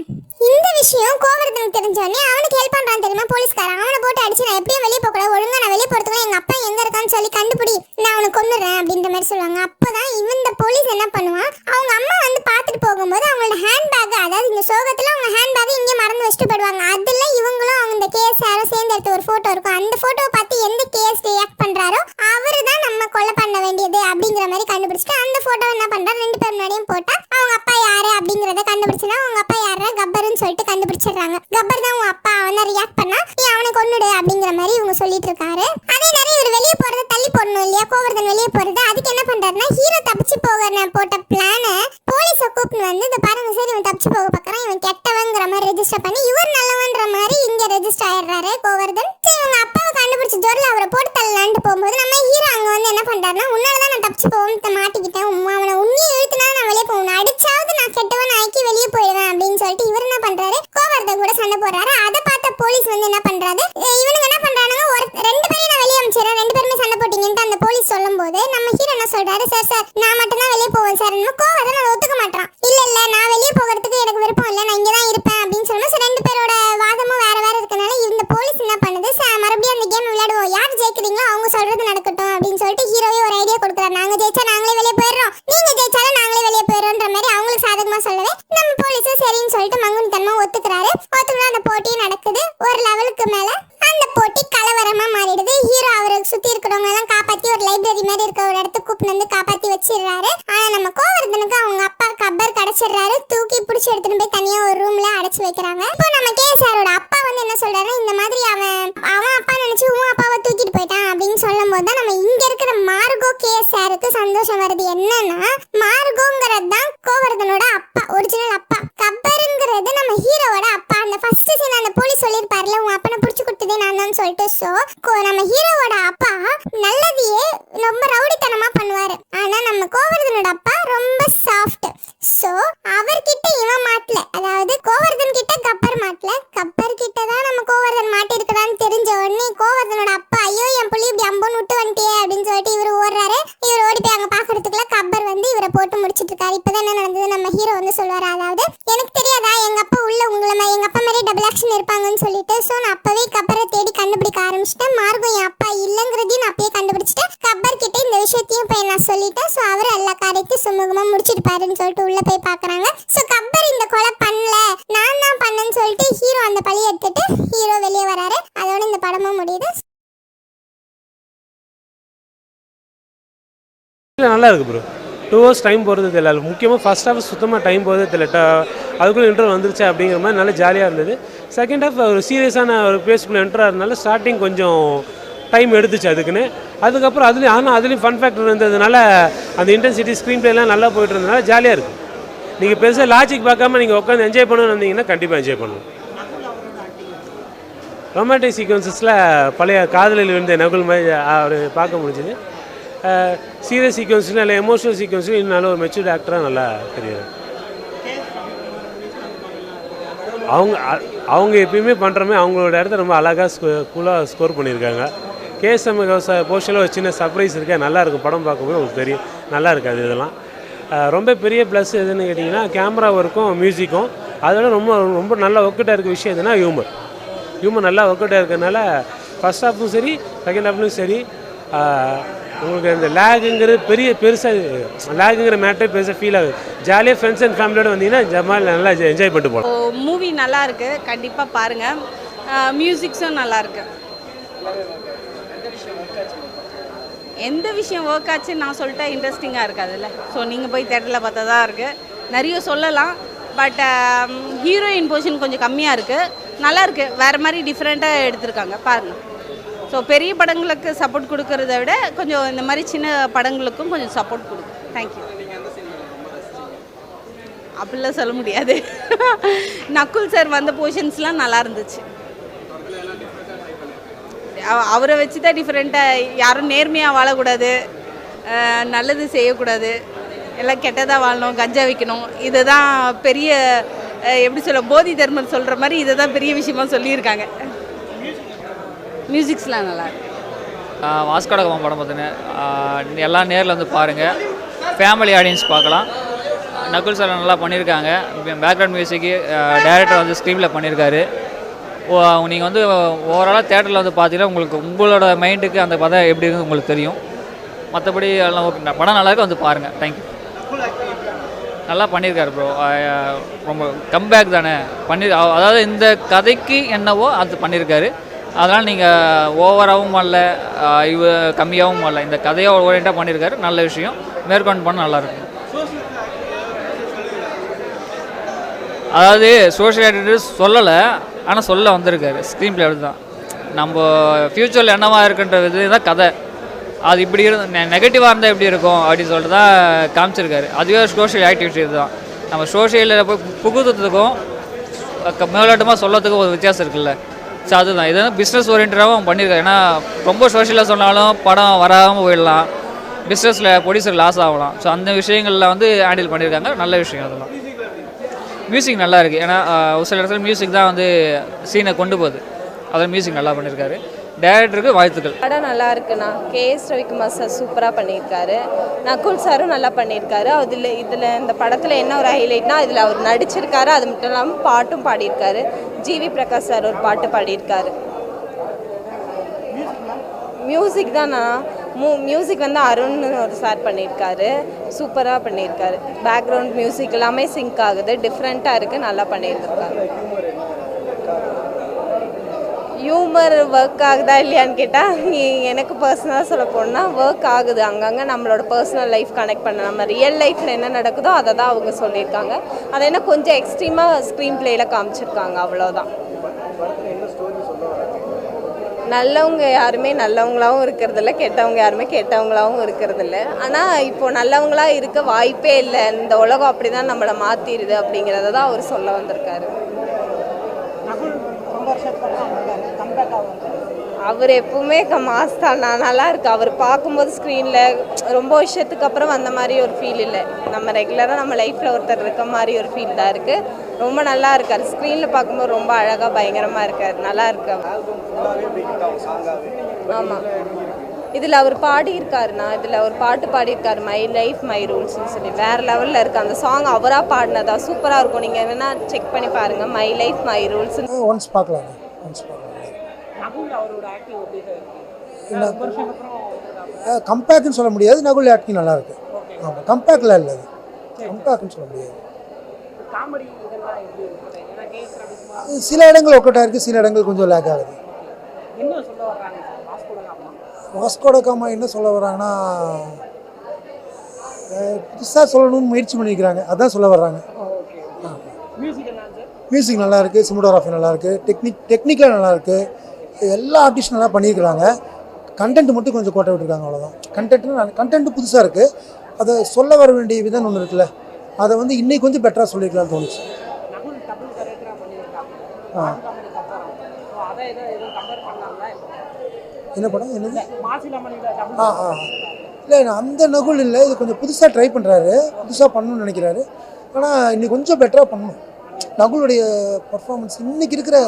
இந்த விஷயம் கோவர்தனுக்கு தெரிஞ்சோடனே அவனுக்கு ஹெல்ப் பண்றான் தெரியுமா போலீஸ்காரன். அவனை போட்டு அடிச்சு நான் எப்படியும் வெளியே போக கூடாது, ஒழுங்கா நான் வெளியே போறதுக்கு எங்க அப்பா எங்க இருக்கான்னு சொல்லி கண்டுபிடி, நான் அவனை கொன்னுறேன் அப்படின்ற மாதிரி சொல்லுவாங்க. அப்பதான் இந்த போலீஸ் என்ன பண்ணுவான், அவங்க அம்மா வந்து பாத்துட்டு போகும்போது அவங்களோட ஹேண்ட்பேக், அதாவது இந்த சோகத்துல அவங்க ஹேண்ட்பேக் இங்கே மறந்து வச்சுட்டு போயிடுவாங்க. அதுல இவங்களும் அவங்க இந்த கேஸ் யாரும் சேர்ந்து எடுத்த ஒரு போட்டோ இருக்கும். அந்த போட்டோவை பார்த்து எந்த கேஸ் ரியாக்ட் பண்றாரோ அவரு தான் நம்ம கொலை பண்ண வேண்டியது அப்படிங்கிற மாதிரி கண்டுபிடிச்சிட்டு அந்த போட்டோ என்ன பண்றாரு, 2 பேர் முன்னாடியும் போட்டா அவங்க அப்பா யாரு அப்படிங்கறத கண்டுபிடிச்சுனா அவங்க அப்பா யாரு கப்பர்னு சொல்லிட்டு கண்டுபிடிச்சிடுறாங்க. கப்பர் தான் உன் அப்பா, அவனை ரியாக்ட் பண்ணா நீ அவனை கொன்னுடு அப்படிங்கிற மாதிரி இவங்க சொல்லிட்டு இருக்காரு. அதே நேரம் இவர் வெளியே போறதை தள்ளி போடணும் இல்லையா, கோவர்தன் வெளியே போறது. அதுக்கு என்ன பண்றாருன்னா ஹீரோ தப்பிச்சு போக போட்ட பிளான போலீஸ கூப்பிட்டு வந்து இந்த பாருங்க சார் இவன் தப்பிச்சு போக பாக்குறான், இவன் கெட்டவங்கிற மாதிரி ரெஜிஸ்டர் பண்ணி இவர் நல்லவன்ற மாதிரி இங்க ரெஜிஸ்டர் ஆயிடுறாரு கோவர்தன். இவங்க அப்பாவை கண்டுபிடிச்ச ஜோர்ல அவரை போட்டு தள்ளலான்ட்டு போகும்போது நம்ம ஹீரோ அங்க வந்து என்ன பண்றாருன்னா உன்னாலதான் நான் தப்பிச்சு போவோம் மாட்டிக்கிட்டேன், அவனை உண்மையை இழுத்துனா நான் வெளியே போகணும், அடிச்சாவது நான் கெட்டவன் ஆக்கி வெளியே போயிடுவேன் அப்படின்னு சொல்லிட்டு இவர் என்ன பண்றாரு கோவர்தன் கூட சண்டை போடுறாரு. அதை பார்த்த போலீஸ் வந்து என்ன பண்றாரு, இவனுங்க என்ன பண்றானுங்க, ஒரு 2 பேரையும் நான் வெளியே அனுப்பிச்சிடறேன், 2 பேருமே சண்டை போட்டீங்கன்ட்டு அந்த போலீஸ் சொல்லும் போது நம்ம ஹீரோ என்ன சொல்றாரு, சார் நான் மட்டும் தான் வெளியே போவேன் சார். கோவர்தன் அதை ஒத்துக்க மாட்டான். இல்ல நான் வெளியே போகிறதுக்கு எனக்கு விருப்பம் இல்லை, நான் இங்கதான் இருப்பேன் அப்படின்னு சொன்னா 2 பேரோட வாதமும் வேற இருக்கனால இந்த போலீஸ் என்ன பண்ணுது, மறுபடியும் அந்த கேம் விளையாடுவோம், யார் ஜெயிக்கிறீங்களோ அவங்க சொல்றது நடக்கட்டும் அப்படின்னு சொல்லிட்டு ஹீரோவே ஒரு ஐடியா கொடுக்குறாரு. நாங்க ஜெயிச்சா நாங்களே வெளியே போயிடுறோம், நீங்க ஜெயிச்சாலும் நாங்களே வெளியே போயிடுறோன்ற மாதிரி அவங்களுக்கு சாதகமா சொல்லவே நம்ம போலீஸும் சரின்னு சொல்லிட்டு மங்குனித்தனமா ஒத்துக்கிறாரு. ஒத்துக்கிற அந்த போட்டியும் நடக்குது. ஒரு லெவலுக்கு மேல அந்த போட்டி கலவரமா மாறிடுது. ஹீரோ அவரை சுத்தி இருக்கிறவங்க எல்லாம் காப்பாத்தி ஒரு லைப்ரரி மாதிரி இருக்க ஒரு இடத்துக்கு கூப்பிட்டு வந்து காப்பாத்தி வச்சிடுறாரு. ஆனா நம்ம கோவர்தனுக்கு அவங்க அப்பா கப்பர் கிடைச்சிடுறாரு. தூக்கி பிடிச்சி எடுத்துட்டு போய் தனியா ஒரு ரூம்ல அடைச்சு வைக்கிறாங்க. இப்போ நம்ம கேஎஸ்ஆரோட அப்பா வந்து என்ன சொல்றாருன்னா இந்த மாதிரி அவன் அப்பா நினைச்சு உன் அப்பாவை தூக்கிட்டு போயிட்டான் அப்படின்னு சொல்லும் போதுதான் நம்ம இங்க இருக்கிற மார்கோ கேஎஸ்ஆருக்கு சந்தோஷம் வருது. என்னன்னா மார்கோங்கிறது தான் கோவர்தனோட அப்பா, ஒரிஜினல் அப்பா. கப்பருங்கிறது நம்ம ஹீரோவோட அப்பா. அந்த ஃபர்ஸ்ட் சீன் அந்த போலீஸ் சொல்லிருப்பார்ல, உன் அப்பனை புடிச்சு கொடுத்ததே நான் தான் சொல்லிட்டு. சோ நம்ம ஹீரோவோட அப்பா நல்லதையே ரொம்ப ரவுடித்தனமா பண்ணுவாரு. ஆனா நம்ம கோவர்தனோட அப்பா ரொம்ப சாஃப்ட். சோ அவர்கிட்ட இவன் மாட்டல, அதாவது கோவர்தன் கிட்ட கப்பர் மாட்டல, கப்பர் கிட்ட தான் நம்ம கோவர்தன் மாட்டி இருக்கலாம்னு தெரிஞ்ச உடனே கோவர்தனோட அப்பா ஐயோ என் புள்ளி இப்படி அம்பன் விட்டு வந்துட்டியே அப்படின்னு சொல்லிட்டு இவர் ஓடுறாரு. இவர் ஓடி போய் அங்க பாக்குறதுக்குள்ள கப்பர் வந்து இவரை போட்டு முடிச்சிட்டு இருக்காரு. இப்பதான் என்ன நடந்தது நம்ம ஹீரோ வந்து சொல்லுவாரு, அதாவது எனக்கு தெரியாதா எங்க அப்பா உள்ள உங்களை எங்க அப்பா மாதிரி டபுள் ஆக்ஷன் இருப்பாங்கன்னு சொல்லிட்டு. சோ நான் அப்பவே கப்பரை தேடி கண்டுபிடிக்க ஆரம்பிச்சிட்டேன். மார்கம் என் அப்பா இல்லங்கிறதையும் நான் அப்பயே கண்டுபிடிச்சிட்டேன். கப்பர் கிட்ட இந்த விஷயத்தையும் போய் நான் சொல்லிட்டேன். சோ அவர் எல்லா காரியத்தையும் சுமூகமா முடிச்சிருப்பாருன்னு சொல்லிட்டு உள்ள போய் பாக்குறாங்க. சோ கப்பர் இந்த கொலை பண்ணல, நான் தான் பண்ணேன்னு சொல்லிட்டு ஹீரோ அந்த பழி எடுத்துட்டு ஹீரோ வெளியே வராரு. அதோட இந்த படமும் முடியுது. நல்லா இருக்கு ப்ரோ. 2 hours டைம் போகிறது தெரியல. முக்கியமாக ஃபர்ஸ்ட் ஹாஃப் சுத்தமாக டைம் போகிறது தெரியல. அதுக்குள்ளே இன்டர்வல் வந்துருச்சு அப்படிங்கிற மாதிரி நல்லா ஜாலியாக இருந்தது. செகண்ட் ஹாஃப் ஒரு சீரியஸான ஒரு பேஸ்க்குள்ளே என்ட்ரு ஆகிறதுனால ஸ்டார்டிங் கொஞ்சம் டைம் எடுத்துச்சு அதுக்குன்னு. அதுக்கப்புறம் அதுலேயும் ஃபன் ஃபேக்டர் இருந்ததுனால அந்த இன்டென்சிட்டி ஸ்க்ரீன் பிளேலாம் நல்லா போயிட்டு இருந்ததுனால ஜாலியாக இருக்குது. நீங்கள் பெருசாக லாஜிக் பார்க்காம நீங்கள் உட்காந்து என்ஜாய் பண்ணணும்னு வந்தீங்கன்னா கண்டிப்பாக என்ஜாய் பண்ணணும். ரொமான்டிக் சீக்வன்சஸில் பழைய காதலில் விழுந்த நகுல் மாதிரி அவர் பார்க்க முடிஞ்சுது. சீரியஸ் சீக்வன்ஸ்லையும் இல்லை எமோஷனல் சீக்வன்ஸ்லையும் இன்னும் நல்ல ஒரு மெச்சூர்ட் ஆக்டராக நல்லா தெரியுது. அவங்க எப்பயுமே பண்ணுறமே அவங்களோட இடத்த ரொம்ப அழகாக கூலாக ஸ்கோர் பண்ணியிருக்காங்க. கேஎஸ்எம் போஸ்டரில் ஒரு சின்ன சர்ப்ரைஸ் இருக்கா, நல்லாயிருக்கும். படம் பார்க்கும்போது உங்களுக்கு தெரியும் நல்லா இருக்காது. இதெல்லாம் ரொம்ப பெரிய ப்ளஸ் எதுன்னு கேட்டிங்கன்னா கேமரா ஒர்க்கும் மியூசிக்கும். அதோட ரொம்ப ரொம்ப நல்லா ஒர்க்கட்டாக இருக்க விஷயம் எதுனா ஹியூமர் நல்லா ஒர்க்கட்டாக இருக்கிறதுனால ஃபர்ஸ்ட் ஹாஃபும் சரி செகண்ட் ஹாஃப்லையும் சரி உங்களுக்கு அந்த லேகுங்கிற மேட்டரே பெருசாக ஃபீல் ஆகுது. ஜாலியாக ஃப்ரெண்ட்ஸ் அண்ட் ஃபேமிலியோடு வந்தீங்கன்னா ஜமால் நல்லா என்ஜாய் பண்ணிட்டு போகலாம். மூவி நல்லா இருக்குது, கண்டிப்பாக பாருங்கள். மியூசிக்ஸும் நல்லாயிருக்கு. எந்த விஷயம் ஒர்க் ஆச்சுன்னு நான் சொல்லிட்டா இன்ட்ரெஸ்டிங்காக இருக்காதுல்ல. ஸோ நீங்கள் போய் தேட்டரில் பார்த்தா தான் இருக்குது. நிறைய சொல்லலாம், பட் ஹீரோயின் பொசிஷன் கொஞ்சம் கம்மியாக இருக்குது. நல்லாயிருக்கு, வேறு மாதிரி டிஃப்ரெண்ட்டாக எடுத்திருக்காங்க, பாருங்கள். ஸோ பெரிய படங்களுக்கு சப்போர்ட் கொடுக்கறத விட கொஞ்சம் இந்த மாதிரி சின்ன படங்களுக்கும் கொஞ்சம் சப்போர்ட் கொடுக்கும். தேங்க்யூ. அப்படிலாம் சொல்ல முடியாது. நக்குல் சார் வந்த பொசிஷன்ஸ்லாம் நல்லா இருந்துச்சு. அவரை வச்சு தான் டிஃப்ரெண்ட்டாக, யாரும் நேர்மையாக வாழக்கூடாது, நல்லது செய்யக்கூடாது, எல்லாம் கெட்டதாக வாழணும், கஞ்சா வைக்கணும், இதை தான் பெரிய எப்படி சொல்ல போதி தர்மர் சொல்கிற மாதிரி இதை தான் பெரிய விஷயமா சொல்லியிருக்காங்க. மியூசிக்ஸ்லாம் நல்லா இருக்கு. வாஸ்கோடகாமா படம் பார்த்துன்னு எல்லாம் நேரில் வந்து பாருங்கள். ஃபேமிலி ஆடியன்ஸ் பார்க்கலாம். நகுல் சார் நல்லா பண்ணியிருக்காங்க. பேக்ரவுண்ட் மியூசிக்கு டைரக்டர் வந்து ஸ்க்ரீனில் பண்ணியிருக்காரு. நீங்கள் வந்து ஓவராலாக தேட்டரில் வந்து பார்த்தீங்கன்னா உங்களுக்கு உங்களோட மைண்டுக்கு அந்த படம் எப்படி இருக்குது உங்களுக்கு தெரியும். மற்றபடி எல்லாம் ஓகே, படம் நல்லாயிருக்கு, வந்து பாருங்கள். தேங்க்யூ. நல்லா பண்ணியிருக்காரு ப்ரோ. ரொம்ப கம்பேக் தானே அதாவது இந்த கதைக்கு என்னவோ அது பண்ணியிருக்காரு. அதனால் நீங்கள் ஓவராகவும் வரல, கம்மியாகவும் வரல, இந்த கதையை ஓரியண்டாக பண்ணியிருக்காரு. நல்ல விஷயம், மேற்கொண்டு பண்ண நல்லாயிருக்கும். அதாவது சோஷியல் ஆக்டிவிட்டிஸ் சொல்லலை, ஆனால் சொல்ல வந்திருக்காரு. ஸ்க்ரீன் பிளே தான் நம்ம ஃப்யூச்சரில் என்னவாக இருக்குன்றது தான் கதை. அது இப்படி நெகட்டிவாக இருந்தால் எப்படி இருக்கும் அப்படின்னு சொல்லிட்டு தான் காமிச்சிருக்காரு. அதுவே சோஷியல் ஆக்டிவிட்டி தான். நம்ம சோஷியலில் போய் புகுத்துறதுக்கும் மேலோட்டமாக சொல்லத்துக்கும் ஒரு வித்தியாசம் இருக்குல்ல. ஸோ அதுதான் இது பிஸ்னஸ் ஓரியன்டாகவும் பண்ணியிருக்காரு. ஏன்னா ரொம்ப சோஷியலாக சொன்னாலும் படம் வராமல் போயிடலாம், பிஸ்னஸில் ப்ரொடியூசர் லாஸ் ஆகலாம். ஸோ அந்த விஷயங்களில் வந்து ஹேண்டில் பண்ணியிருக்காங்க. நல்ல விஷயம் அதெல்லாம். மியூசிக் நல்லா இருக்குது. ஏன்னா ஒரு சில இடத்துல மியூசிக் தான் வந்து சீனை கொண்டு போகுது. அதில் மியூசிக் நல்லா பண்ணியிருக்காரு. டைரக்டருக்கு வாழ்த்துக்கள். படம் நல்லா இருக்குண்ணா. கேஎஸ் ரவிக்குமார் சார் சூப்பராக பண்ணியிருக்காரு. நகுல் சாரும் நல்லா பண்ணியிருக்காரு. இதில் இந்த படத்தில் என்ன ஒரு ஹைலைட்னா இதில் அவர் நடிச்சிருக்காரு, அது மட்டும் இல்லாமல் பாட்டும் பாடியிருக்காரு. ஜிவி பிரகாஷ் சார் ஒரு பாட்டு பாடியிருக்காரு. மியூசிக் தான் மியூசிக் வந்து அருண் ஒரு சார் பண்ணியிருக்காரு. சூப்பராக பண்ணியிருக்காரு. பேக்ரவுண்ட் மியூசிக் எல்லாமே சிங்க் ஆகுது, டிஃப்ரெண்ட்டாக இருக்குது, நல்லா பண்ணியிருக்காரு. ஹியூமர் ஒர்க் ஆகுதா இல்லையான்னு கேட்டால் எனக்கு பர்சனலாக சொல்ல போனால் ஒர்க் ஆகுது. அங்கங்கே நம்மளோட பர்சனல் லைஃப் கனெக்ட் பண்ண, நம்ம ரியல் லைஃப்பில் என்ன நடக்குதோ அதை தான் அவங்க சொல்லியிருக்காங்க. அதை என்ன கொஞ்சம் எக்ஸ்ட்ரீமாக ஸ்க்ரீன் பிளேயில் காமிச்சிருக்காங்க, அவ்வளோதான். நல்லவங்க யாருமே நல்லவங்களாகவும் இருக்கிறதில்ல, கெட்டவங்க யாருமே கெட்டவங்களாகவும் இருக்கிறதில்ல. ஆனால் இப்போ நல்லவங்களா இருக்க வாய்ப்பே இல்லை, இந்த உலகம் அப்படி தான் நம்மளை மாற்றிடுது அப்படிங்கிறத தான் அவர் சொல்ல வந்திருக்காரு. அவர் எப்பவுமே மாஸ் தான், நல்லா இருக்கு. அவர் பார்க்கும்போது ஸ்க்ரீனில் ரொம்ப வருஷத்துக்கு அப்புறம் வந்த மாதிரி ஒரு ஃபீல் இல்லை. நம்ம ரெகுலராக நம்ம லைஃப்பில் ஒருத்தர் இருக்க மாதிரி ஒரு ஃபீல் தான் இருக்குது. ரொம்ப நல்லா இருக்கார். ஸ்க்ரீனில் பார்க்கும்போது ரொம்ப அழகாக பயங்கரமாக இருக்கார். நல்லா இருக்கு. ஆமாம், இதில் அவர் பாடியிருக்காருண்ணா. இதில் அவர் பாட்டு பாடியிருக்காரு, மை லைஃப் மை ரூல்ஸ்னு சொல்லி. வேறு லெவலில் இருக்குது அந்த சாங். அவராக பாடினதா சூப்பராக இருக்கும். நீங்கள் வேணால் செக் பண்ணி பாருங்கள், my life my rules. Once பார்க்கலாம். கம்பேக்னு சொல்ல முடியாது, நகுல் ஆக்டிங் நல்லா இருக்கு. ஆமாம், கம்பேக்ல இல்லை, அது கம்பேக்னு சொல்ல முடியாது. சில இடங்கள் ஒர்க் அவுட் ஆயிருக்கு, சில இடங்கள் கொஞ்சம் லேக் ஆகுது. வாஸ்கோட காமா என்ன சொல்ல வர்றாங்கன்னா, புதுசாக சொல்லணும்னு முயற்சி பண்ணிக்கிறாங்க, அதான் சொல்ல வர்றாங்க. மியூசிக் நல்லா இருக்குது, சினிமாட்டோகிராஃபி நல்லா இருக்குது, டெக்னிக்கலாக நல்லா இருக்குது. எல்லா ஆர்டிஸ்டும் நல்லா பண்ணியிருக்கிறாங்க. கண்டென்ட் மட்டும் கொஞ்சம் கோட்டை விட்டுருக்காங்க, அவ்வளோதான். கண்டென்ட் புதுசாக இருக்குது, அதை சொல்ல வர வேண்டிய விதம் ஒன்று இருக்குல்ல, அதை வந்து இன்னைக்கு கொஞ்சம் பெட்டராக சொல்லியிருக்கலாம்னு தோணுச்சு. என்ன படம் என்னது? இல்லை, அந்த நகுல் இல்லை, இது கொஞ்சம் புதுசாக ட்ரை பண்ணுறாரு, புதுசாக பண்ணணும்னு நினைக்கிறாரு. ஆனால் இன்னைக்கு கொஞ்சம் பெட்டராக பண்ணணும். நகுலுடைய பர்ஃபார்மன்ஸ் இன்றைக்கி இருக்கிற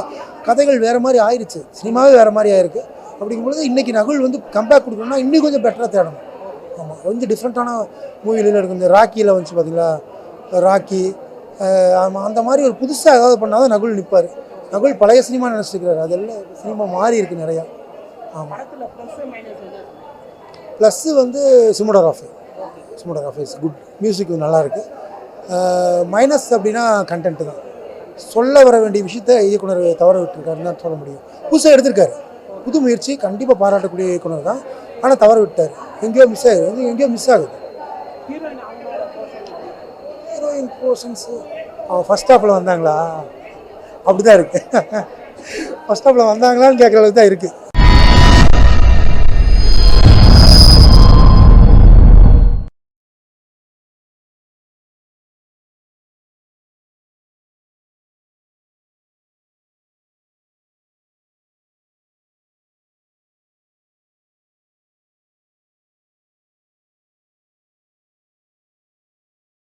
கதைகள் வேறு மாதிரி ஆயிடுச்சு, சினிமாவே வேறு மாதிரி ஆயிருக்கு. அப்படிங்கும்பொழுது இன்றைக்கி நகுல் வந்து கம்பேக் கொடுக்கணும்னா இன்னும் கொஞ்சம் பெட்டராக தேடணும். ஆமாம், கொஞ்சம் டிஃப்ரெண்ட்டான மூவிலாம் இருக்குது. இந்த ராக்கியில் வந்துச்சு பார்த்தீங்களா, ராக்கி. ஆமாம், அந்த மாதிரி ஒரு புதுசாக ஏதாவது பண்ணால் தான் நகுல் நிற்பார். நகுல் பழைய சினிமா நினச்சிருக்கிறாரு, அதெல்லாம் சினிமா மாறி இருக்குது நிறையா. ஆமாம், ப்ளஸ்ஸு வந்து சினிமாட்டோகிராஃபி இஸ் குட், மியூசிக் நல்லாயிருக்கு. மைனஸ் அப்படின்னா கண்டென்ட்டு தான். சொல்ல வர வேண்டிய விஷயத்த இயக்குனர் தவற விட்டுருக்காருன்னு தான் சொல்ல முடியும். புதுசாக எடுத்திருக்காரு, புது முயற்சி, கண்டிப்பாக பாராட்டக்கூடிய இயக்குனர் தான். ஆனால் தவற விட்டார், எங்கேயோ மிஸ் ஆகுது. ஹீரோயின் போர்ஷன்ஸு ஃபஸ்ட் ஹாஃபில் வந்தாங்களா, அப்படி தான் இருக்குது. ஃபஸ்ட் ஹாஃபில் வந்தாங்களான்னு கேட்குற அளவுக்கு தான் இருக்குது.